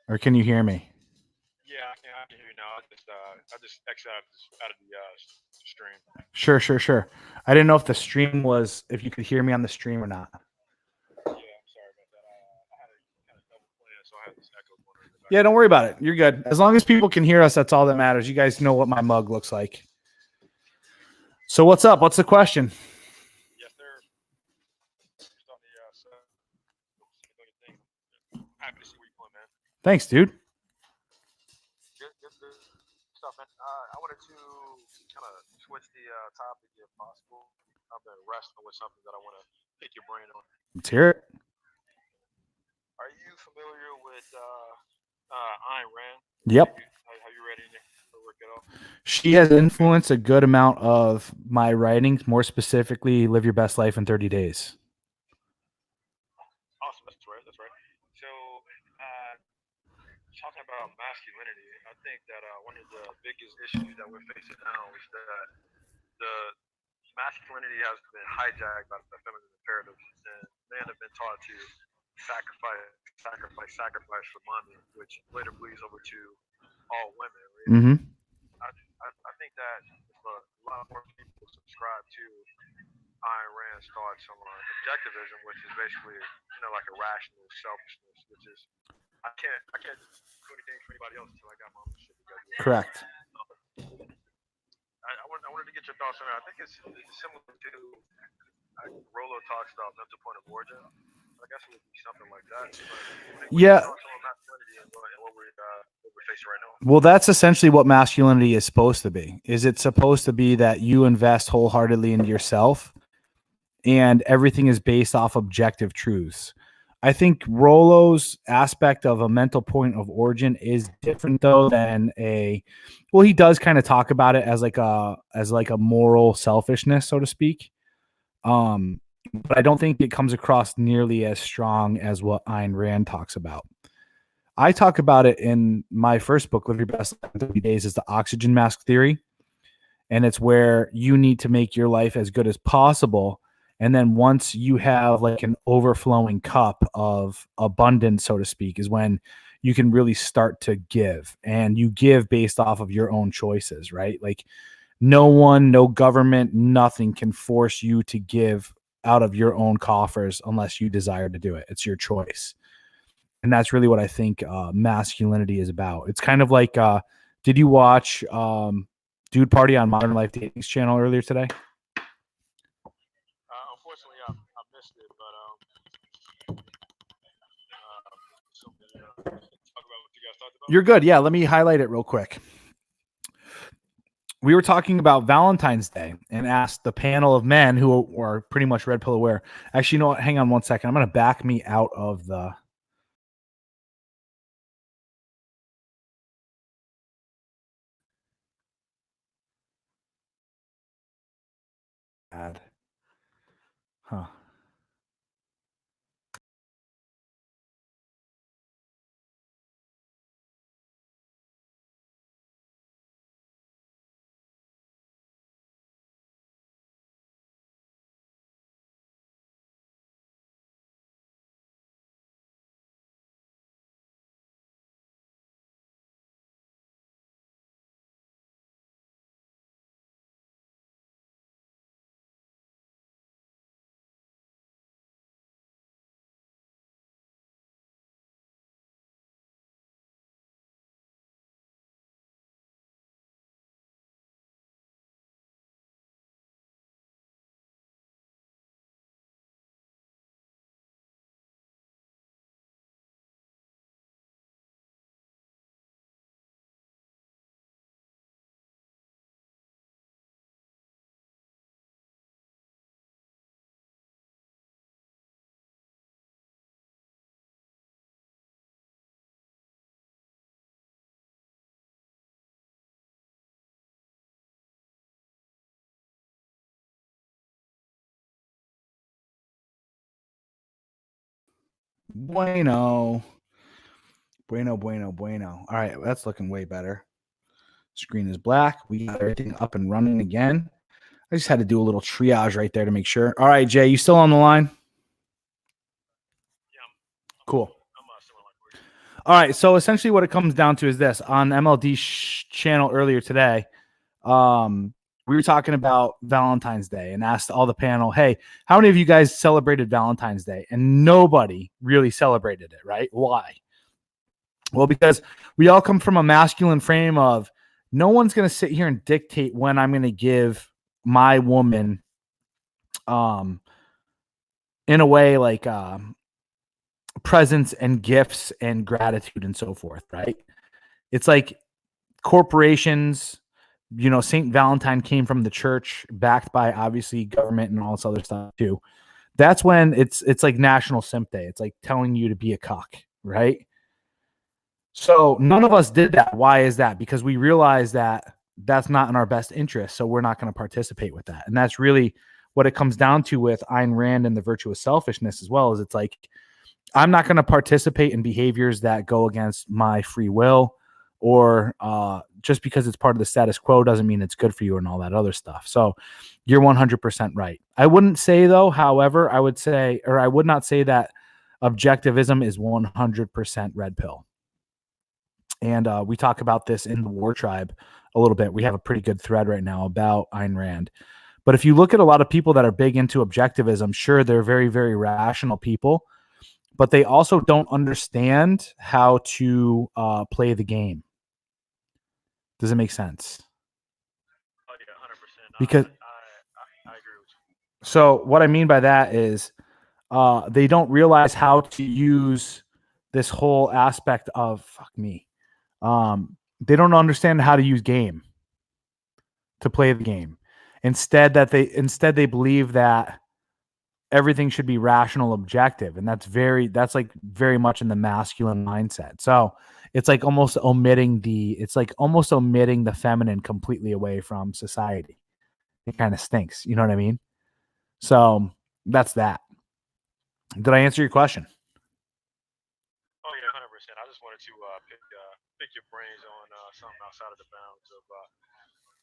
Or can you hear me? yeah, I can hear you now. I just exited out of the stream. Sure. I didn't know if the stream was, if you could hear me on the stream or not. Yeah, I'm sorry about that. I had a double plan, so I had this echo going on in the back. Yeah, don't worry about it. You're good. As long as people can hear us, that's all that matters. You guys know what my mug looks like. So what's up? What's the question? Yes, sir. Just on the doing your thing. Happy to see where you're going, man. Thanks, dude. Good stuff, man. I wanted to kind of switch the topic if possible. I've been wrestling with something that I want to pick your brain on. Let's hear it. Are you familiar with Ayn Rand? Yep. Have you read any of her work at all? She has influenced a good amount of my writings, more specifically, Live Your Best Life in 30 Days. Awesome. That's right. So, talking about masculinity, I think that one of the biggest issues that we're facing now is that the masculinity has been hijacked by the feminine imperatives, and men have been taught to sacrifice for money, which later bleeds over to all women. Right? Mm-hmm. I think that if a lot more people subscribe to Ayn Rand's thoughts on objectivism, which is basically like a rational selfishness, which is I can't do anything for anybody else until I got my own shit together. Correct. I wanted to get your thoughts on that. I think it's similar to Rollo talks about mental point of origin. I guess it would be something like that. But yeah. What we're facing right now. Well, that's essentially what masculinity is supposed to be. Is it supposed to be that you invest wholeheartedly into yourself and everything is based off objective truths? I think Rollo's aspect of a mental point of origin is different though than he does kind of talk about it as like a moral selfishness, so to speak. But I don't think it comes across nearly as strong as what Ayn Rand talks about. I talk about it in my first book, Live Your Best Life in 30 Days, is the oxygen mask theory. And it's where you need to make your life as good as possible. And then once you have like an overflowing cup of abundance, so to speak, is when you can really start to give. And you give based off of your own choices, right? Like no one, no government, nothing can force you to give out of your own coffers unless you desire to do it. It's your choice. And that's really what I think masculinity is about. It's kind of like, did you watch Dude Party on Modern Life Dating's channel earlier today? Unfortunately, I missed it, but talk about what you guys talked about. You're good. Yeah, let me highlight it real quick. we were talking about Valentine's Day and asked the panel of men who are pretty much red pill aware. Actually, you know what? Hang on one second. I'm going to back me out of the. Ad. Huh. Bueno. All right, that's looking way better. Screen is black. We got everything up and running again. I just had to do a little triage right there to make sure. All right, Jay, you still on the line? Yeah, Cool. I'm similar like where All right, so essentially what it comes down to is this. On MLD channel earlier today, we were talking about Valentine's Day and asked all the panel, hey, how many of you guys celebrated Valentine's Day? And nobody really celebrated it, right? Why? Well, because we all come from a masculine frame of no one's going to sit here and dictate when I'm going to give my woman in a way like presents and gifts and gratitude and so forth, right? It's like corporations, St. Valentine came from the church, backed by obviously government and all this other stuff too. That's when it's like National Simp Day. It's like telling you to be a cuck, right? So none of us did that. Why is that? Because we realized that that's not in our best interest. So we're not going to participate with that. And that's really what it comes down to with Ayn Rand and the virtue of selfishness as well. Is it's like, I'm not going to participate in behaviors that go against my free will, or just because it's part of the status quo doesn't mean it's good for you and all that other stuff. So you're 100% right. I wouldn't say though, however, I would not say that objectivism is 100% red pill. And we talk about this in the WarTribe a little bit. We have a pretty good thread right now about Ayn Rand. But if you look at a lot of people that are big into objectivism, sure, they're very, very rational people, but they also don't understand how to play the game. Does it make sense? Oh yeah, 100%. Because I agree with you. so what I mean by that is they don't realize how to use this whole aspect of they don't understand how to use game to play the game. Instead they believe that everything should be rational, objective, and that's like very much in the masculine mindset. So it's like almost omitting the feminine completely away from society. It kind of stinks, you know what I mean? So that's that. Did I answer your question? Oh yeah, 100%. I just wanted to pick your brains on something outside of the bounds of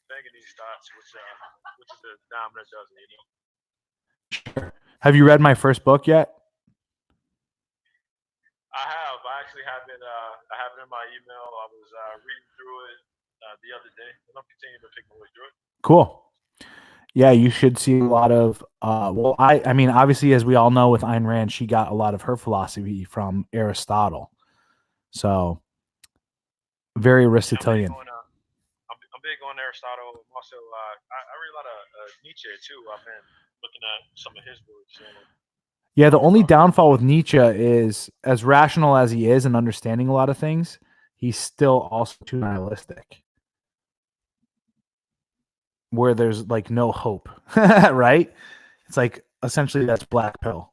banging these thoughts, which is a dominant dozen, you know. Sure. Have you read my first book yet? I have. I actually have it. I have it in my email. I was reading through it the other day, and I'm continuing to pick my way through it. Cool. Yeah, you should see a lot of I mean, obviously, as we all know with Ayn Rand, she got a lot of her philosophy from Aristotle. So very Aristotelian. I'm big on Aristotle. I'm also I read a lot of Nietzsche too. I've been looking at some of his works. Yeah, the only downfall with Nietzsche is, as rational as he is and understanding a lot of things, he's still also too nihilistic. where there's like no hope, right? It's like essentially that's black pill.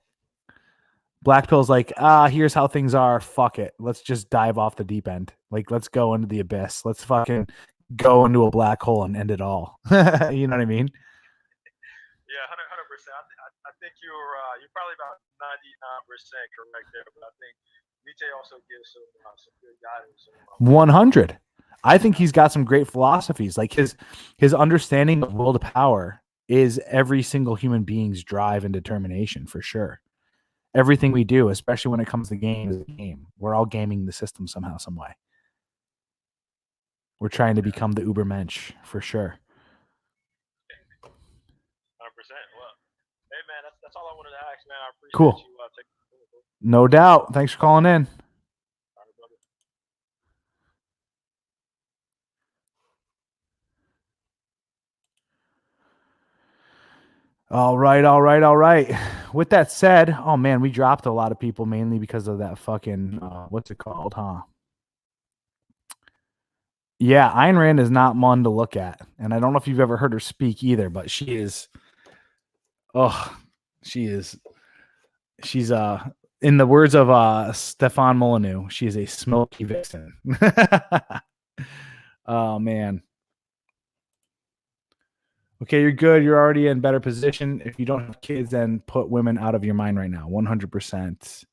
Black pill's like, here's how things are. Fuck it. Let's just dive off the deep end. Like, let's go into the abyss. Let's fucking go into a black hole and end it all. You know what I mean? Yeah, 100%. I think you're probably about 99% correct there, but I think Nietzsche also gives some good guidance. 100. I think he's got some great philosophies. Like his understanding of will to power is every single human being's drive and determination for sure. Everything we do, especially when it comes to game, is a game. We're all gaming the system somehow, some way. We're trying to become the Ubermensch for sure. 100%. Well, hey man, that's all I wanted to ask, man. I appreciate Cool. you taking the call. No doubt. Thanks for calling in. All right, brother. All right. With that said, oh man, we dropped a lot of people mainly because of that fucking what's it called, huh? Yeah, Ayn Rand is not one to look at, and I don't know if you've ever heard her speak either, but she's in the words of Stefan Molyneux, she is a smoky vixen. Oh man. Okay, you're good. You're already in better position. If you don't have kids, then put women out of your mind right now. 100%.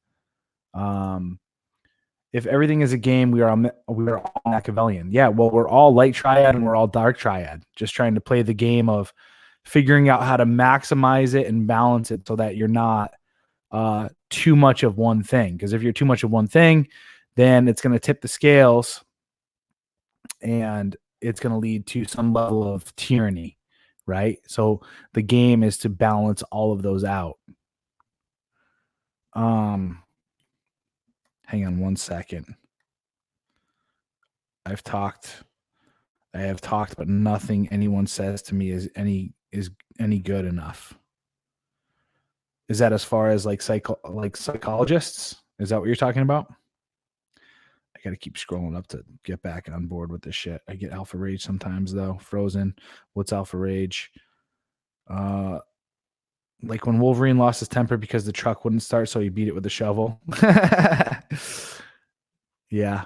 If everything is a game, we are all Machiavellian. Yeah, well, we're all light triad and we're all dark triad. Just trying to play the game of figuring out how to maximize it and balance it so that you're not too much of one thing. Because if you're too much of one thing, then it's going to tip the scales and it's going to lead to some level of tyranny. Right? So the game is to balance all of those out. Hang on one second. I have talked, but nothing anyone says to me is any good enough. Is that as far as like psychologists? Is that what you're talking about? I got to keep scrolling up to get back on board with this shit. I get alpha rage sometimes though. Frozen. What's alpha rage? Like when Wolverine lost his temper because the truck wouldn't start, so he beat it with a shovel. Yeah.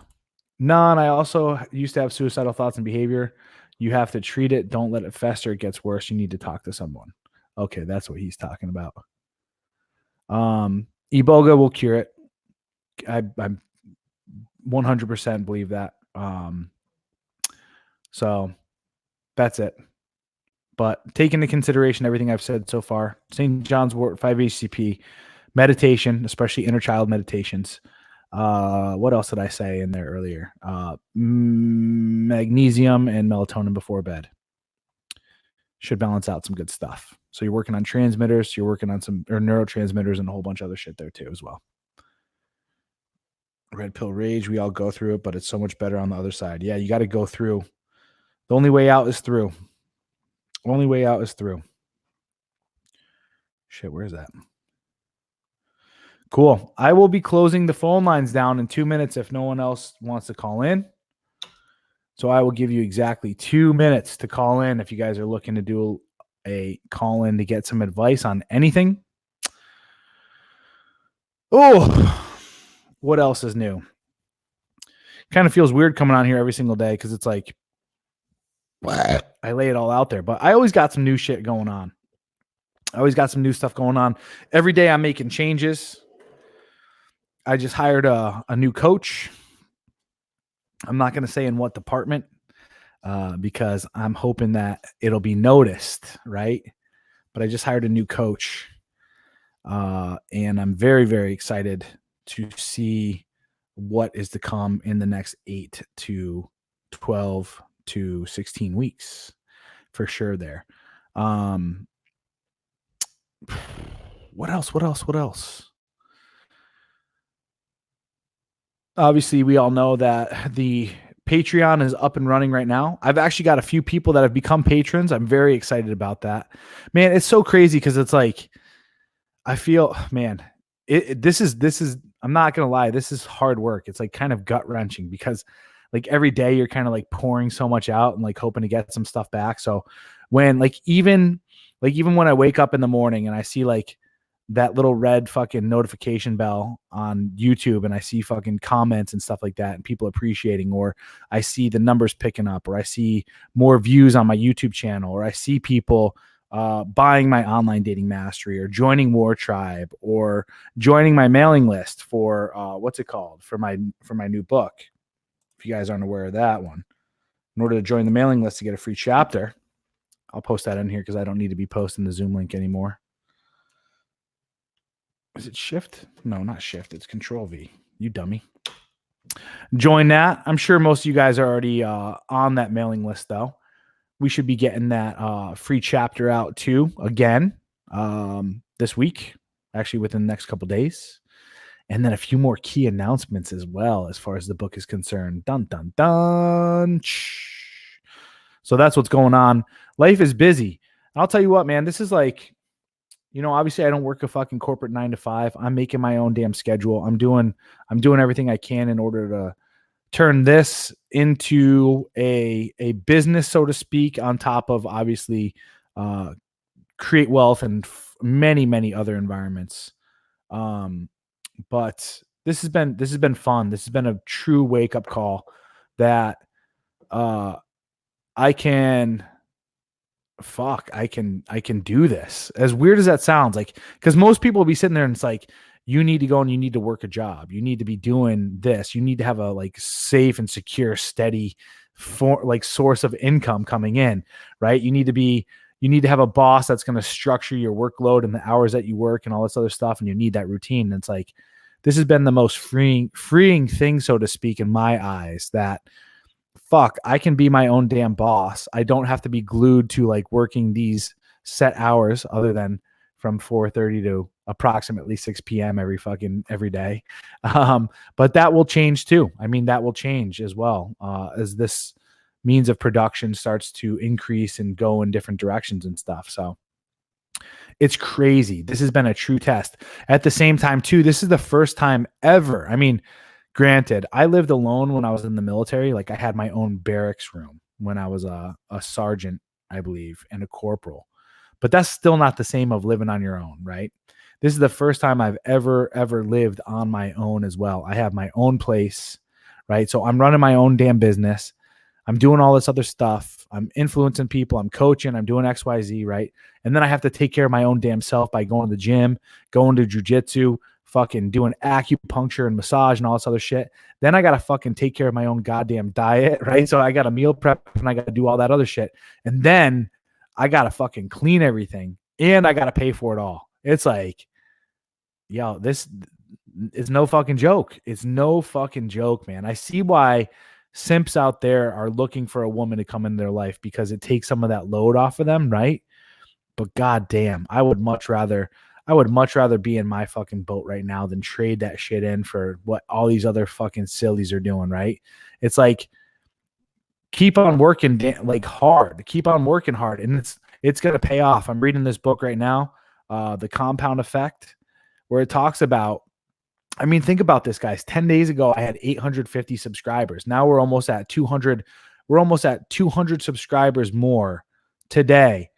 No, and I also used to have suicidal thoughts and behavior. You have to treat it. Don't let it fester. It gets worse. You need to talk to someone. Okay, that's what he's talking about. Iboga will cure it. I 100% believe that. So that's it. But take into consideration everything I've said so far. St. John's Wort 5-HCP, meditation, especially inner child meditations. What else did I say in there earlier? Magnesium and melatonin before bed. Should balance out some good stuff. So you're working on transmitters, you're working on some neurotransmitters and a whole bunch of other shit there too as well. Red pill rage, we all go through it, but it's so much better on the other side. Yeah, you got to go through. The only way out is through. Only way out is through. Shit, where is that? Cool. I will be closing the phone lines down in 2 minutes if no one else wants to call in. So I will give you exactly 2 minutes to call in if you guys are looking to do a call in to get some advice on anything. Oh, what else is new? Kind of feels weird coming on here every single day because it's like, I lay it all out there, but I always got some new shit going on. I always got some new stuff going on. Every day I'm making changes. I just hired a new coach. I'm not going to say in what department because I'm hoping that it'll be noticed, right? But I just hired a new coach and I'm very, very excited to see what is to come in the next 8 to 12 to 16 weeks for sure there. What else? Obviously, we all know that the Patreon is up and running right now. I've actually got a few people that have become patrons. I'm very excited about that. Man, it's so crazy because it's like, I feel, man, this is, I'm not going to lie, this is hard work. It's like kind of gut wrenching because like every day you're kind of like pouring so much out and like hoping to get some stuff back. So when even when I wake up in the morning and I see like that little red fucking notification bell on YouTube and I see fucking comments and stuff like that and people appreciating, or I see the numbers picking up, or I see more views on my YouTube channel, or I see people buying my online dating mastery, or joining WarTribe, or joining my mailing list for what's it called, for my new book. If you guys aren't aware of that one, in order to join the mailing list to get a free chapter, I'll post that in here because I don't need to be posting the Zoom link anymore. Is it Shift? No, not Shift. It's Control V. You dummy. Join that. I'm sure most of you guys are already on that mailing list, though. We should be getting that free chapter out too again this week, actually within the next couple days. And then a few more key announcements as well as far as the book is concerned. Dun, dun, dun. So that's what's going on. Life is busy. I'll tell you what, man, this is like, obviously I don't work a fucking corporate 9 to 5. I'm making my own damn schedule. I'm doing everything I can in order to turn this into a business, so to speak, on top of obviously create wealth and many, many other environments. But this has been fun. This has been a true wake up call that I can do this. As weird as that sounds, like, because most people will be sitting there and it's like, you need to go and you need to work a job. You need to be doing this. You need to have a like safe and secure, steady source of income coming in, right? You need to have a boss that's going to structure your workload and the hours that you work and all this other stuff. And you need that routine. And it's like, this has been the most freeing thing, so to speak, in my eyes, that fuck, I can be my own damn boss. I don't have to be glued to like working these set hours other than from 4:30 to approximately 6 p.m. every day. But that will change too. I mean, that will change as well as this means of production starts to increase and go in different directions and stuff. So it's crazy. This has been a true test. At the same time too, this is the first time ever. I mean, granted, I lived alone when I was in the military. Like I had my own barracks room when I was a sergeant, I believe, and a corporal. But that's still not the same of living on your own, right? This is the first time I've ever lived on my own as well. I have my own place, right? So I'm running my own damn business. I'm doing all this other stuff. I'm influencing people. I'm coaching. I'm doing X, Y, Z, right? And then I have to take care of my own damn self by going to the gym, going to jujitsu, fucking doing acupuncture and massage and all this other shit. Then I got to fucking take care of my own goddamn diet, right? So I got to meal prep and I got to do all that other shit. And then I got to fucking clean everything and I got to pay for it all. It's like, yo, this is no fucking joke. It's no fucking joke, man. I see why simps out there are looking for a woman to come in their life, because it takes some of that load off of them, right? But goddamn, I would much rather be in my fucking boat right now than trade that shit in for what all these other fucking sillies are doing, right? It's like, keep on working hard, keep on working hard, and it's going to pay off. I'm reading this book right now, The Compound Effect, where it talks about, I mean, think about this, guys. 10 days ago, I had 850 subscribers. Now we're almost at 200. We're almost at 200 subscribers more today,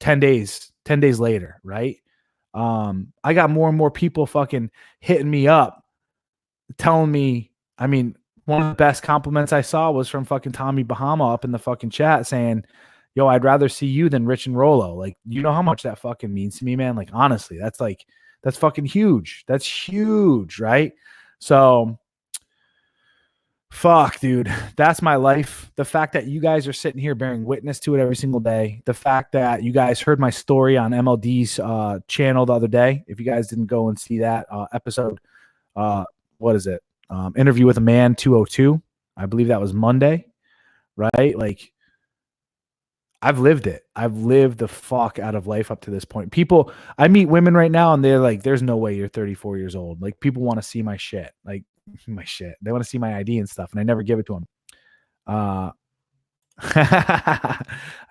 10 days later, right? I got more and more people fucking hitting me up, telling me, I mean, one of the best compliments I saw was from fucking Tommy Bahama up in the fucking chat saying, yo, I'd rather see you than Rich and Rolo. Like, you know how much that fucking means to me, man? Like, honestly, that's fucking huge. That's huge, right? So fuck, dude, that's my life. The fact that you guys are sitting here bearing witness to it every single day. The fact that you guys heard my story on MLD's channel the other day. If you guys didn't go and see that episode, what is it? Interview with a Man 202. I believe that was Monday, right? Like, I've lived it. I've lived the fuck out of life up to this point. People, I meet women right now and they're like, there's no way you're 34 years old. Like, people want to see my shit. Like, my shit. They want to see my ID and stuff, and I never give it to them. I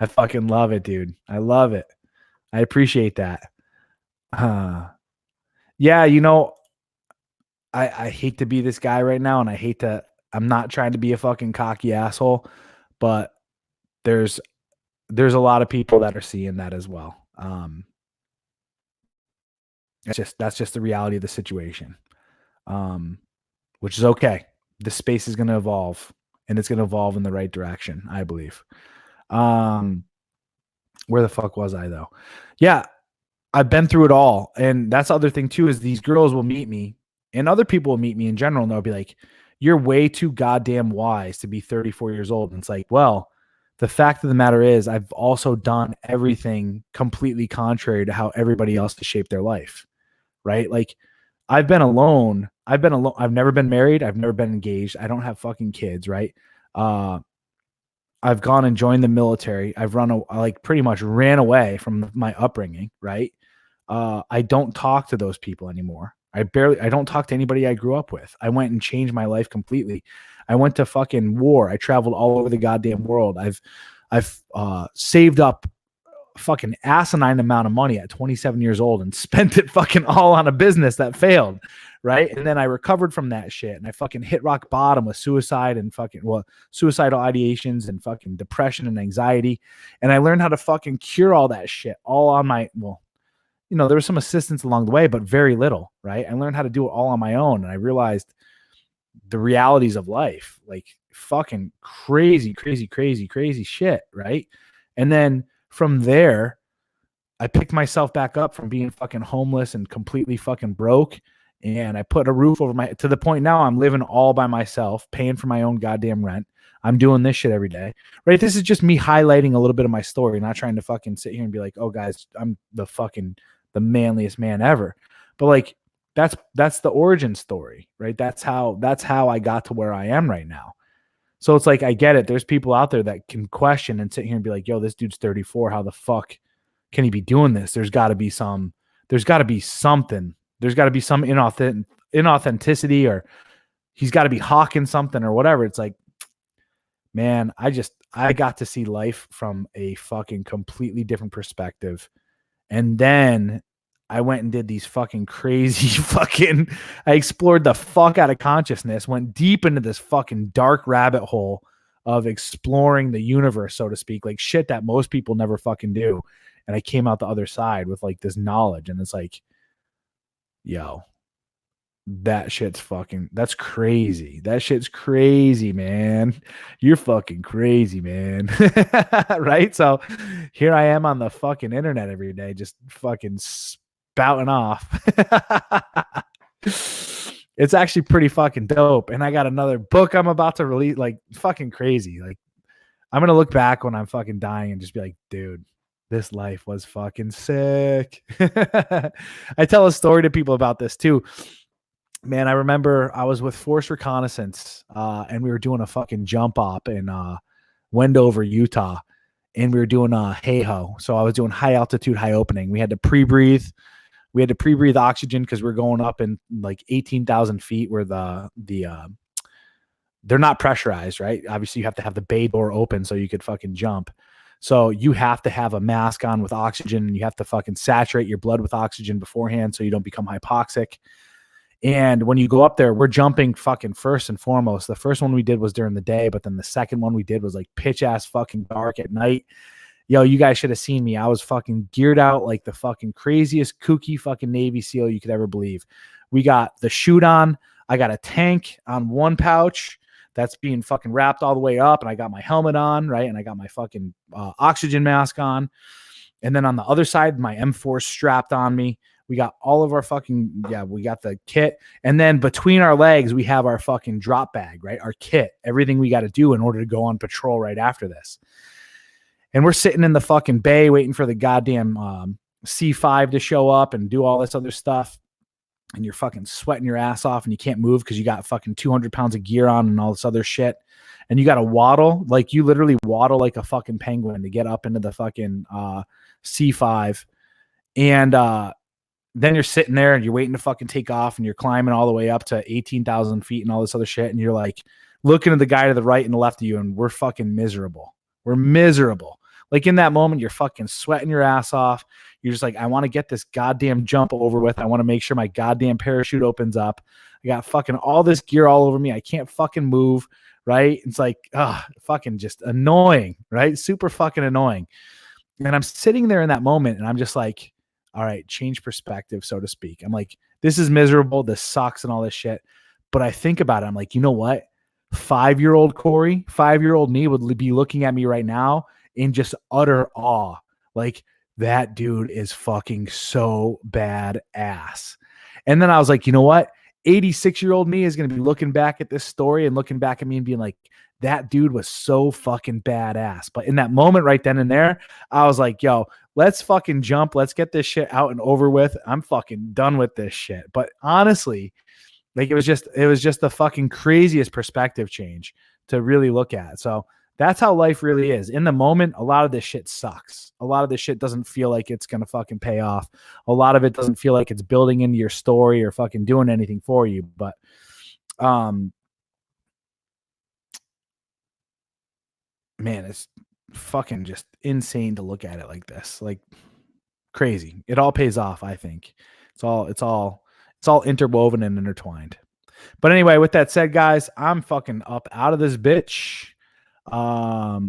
fucking love it, dude. I love it. I appreciate that. Yeah, you know, I hate to be this guy right now, and I'm not trying to be a fucking cocky asshole, but there's there's a lot of people that are seeing that as well. That's just the reality of the situation, which is okay. The space is going to evolve, and it's going to evolve in the right direction, I believe. Where the fuck was I though? Yeah, I've been through it all. And that's the other thing too, is these girls will meet me and other people will meet me in general. And they'll be like, you're way too goddamn wise to be 34 years old. And it's like, well, the fact of the matter is I've also done everything completely contrary to how everybody else has shaped their life. Right. Like I've been alone. I've never been married. I've never been engaged. I don't have fucking kids. Right. I've gone and joined the military. I've pretty much ran away from my upbringing. Right. I don't talk to those people anymore. I don't talk to anybody I grew up with. I went and changed my life completely. I went to fucking war. I traveled all over the goddamn world. I've saved up fucking asinine amount of money at 27 years old and spent it fucking all on a business that failed. Right. And then I recovered from that shit and I fucking hit rock bottom with suicide and suicidal ideations and fucking depression and anxiety. And I learned how to fucking cure all that shit all on my, there was some assistance along the way, but very little, right? I learned how to do it all on my own. And I realized the realities of life, like fucking crazy shit, right? And then from there, I picked myself back up from being fucking homeless and completely fucking broke. And I put a roof over to the point now I'm living all by myself, paying for my own goddamn rent. I'm doing this shit every day, right? This is just me highlighting a little bit of my story, not trying to fucking sit here and be like, oh guys, I'm the manliest man ever. But like, that's the origin story, right? That's how I got to where I am right now. So it's like, I get it. There's people out there that can question and sit here and be like, yo, this dude's 34. How the fuck can he be doing this? There's got to be something. There's got to be some inauthenticity, or he's got to be hawking something or whatever. It's like, man, I got to see life from a fucking completely different perspective. And then I went and did these fucking crazy I explored the fuck out of consciousness, went deep into this fucking dark rabbit hole of exploring the universe, so to speak, like shit that most people never fucking do. And I came out the other side with like this knowledge. And it's like, yo, that's crazy. That shit's crazy, man. You're fucking crazy, man. Right? So here I am on the fucking internet every day, just fucking spouting off. It's actually pretty fucking dope. And I got another book I'm about to release, like fucking crazy. Like I'm going to look back when I'm fucking dying and just be like, dude, this life was fucking sick. I tell a story to people about this too. Man, I remember I was with Force Reconnaissance, and we were doing a fucking jump op in Wendover, Utah, and we were doing hey-ho. So I was doing high altitude, high opening. We had to pre-breathe. We had to pre-breathe oxygen because we were going up in like 18,000 feet where they're not pressurized, right? Obviously, you have to have the bay door open so you could fucking jump. So you have to have a mask on with oxygen, and you have to fucking saturate your blood with oxygen beforehand so you don't become hypoxic. And when you go up there, we're jumping fucking first and foremost. The first one we did was during the day, but then the second one we did was like pitch ass fucking dark at night. Yo, you guys should have seen me. I was fucking geared out like the fucking craziest kooky fucking Navy SEAL you could ever believe. We got the chute on. I got a tank on one pouch that's being fucking wrapped all the way up, and I got my helmet on, right? And I got my fucking oxygen mask on. And then on the other side, my M4 strapped on me. We got all of our we got the kit. And then between our legs, we have our fucking drop bag, right? Our kit, everything we got to do in order to go on patrol right after this. And we're sitting in the fucking bay waiting for the goddamn C5 to show up and do all this other stuff. And you're fucking sweating your ass off and you can't move because you got fucking 200 pounds of gear on and all this other shit. And you got to waddle, like you literally waddle like a fucking penguin to get up into the fucking C5. And then you're sitting there and you're waiting to fucking take off and you're climbing all the way up to 18,000 feet and all this other shit. And you're like looking at the guy to the right and the left of you, and we're fucking miserable. We're miserable. Like in that moment, you're fucking sweating your ass off. You're just like, I want to get this goddamn jump over with. I want to make sure my goddamn parachute opens up. I got fucking all this gear all over me. I can't fucking move. right? It's like, fucking just annoying, right? Super fucking annoying. And I'm sitting there in that moment and I'm just like, all right, change perspective, so to speak. I'm like, this is miserable. This sucks and all this shit. But I think about it. I'm like, you know what? 5-year-old Corey, 5-year-old me would be looking at me right now in just utter awe. Like, that dude is fucking so badass. And then I was like, you know what? 86-year-old me is going to be looking back at this story and looking back at me and being like, that dude was so fucking badass. But in that moment right then and there, I was like, yo, let's fucking jump. Let's get this shit out and over with. I'm fucking done with this shit. But honestly, like it was just the fucking craziest perspective change to really look at. So that's how life really is. In the moment, a lot of this shit sucks. A lot of this shit doesn't feel like it's going to fucking pay off. A lot of it doesn't feel like it's building into your story or fucking doing anything for you. But, man, it's fucking just insane to look at it like this. Like, crazy. It all pays off, I think. It's all interwoven and intertwined. But anyway, with that said, guys, I'm fucking up out of this bitch. I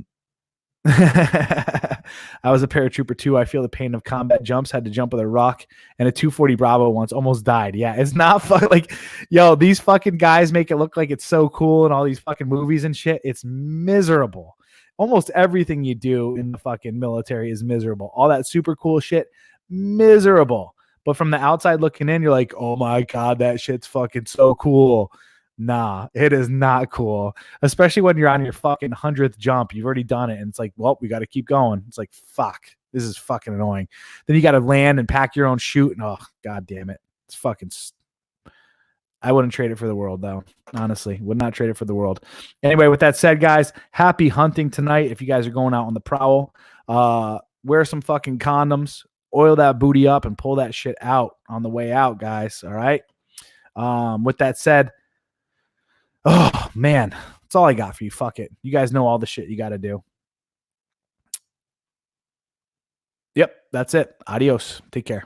was a paratrooper too. I feel the pain of combat jumps. Had to jump with a rock and a 240 Bravo once. Almost died. Yeah, it's not like, yo, these fucking guys make it look like it's so cool in all these fucking movies and shit. It's miserable. Almost everything you do in the fucking military is miserable. All that super cool shit, miserable. But from the outside looking in, you're like, oh my God, that shit's fucking so cool. Nah, it is not cool. Especially when you're on your fucking 100th jump. You've already done it. And it's like, well, we got to keep going. It's like, fuck, this is fucking annoying. Then you got to land and pack your own chute. And oh, God damn it. It's fucking, I wouldn't trade it for the world, though. Honestly, would not trade it for the world. Anyway, with that said, guys, happy hunting tonight. If you guys are going out on the prowl, wear some fucking condoms, oil that booty up, and pull that shit out on the way out, guys. All right. With that said, oh, man, that's all I got for you. Fuck it. You guys know all the shit you got to do. Yep, that's it. Adios. Take care.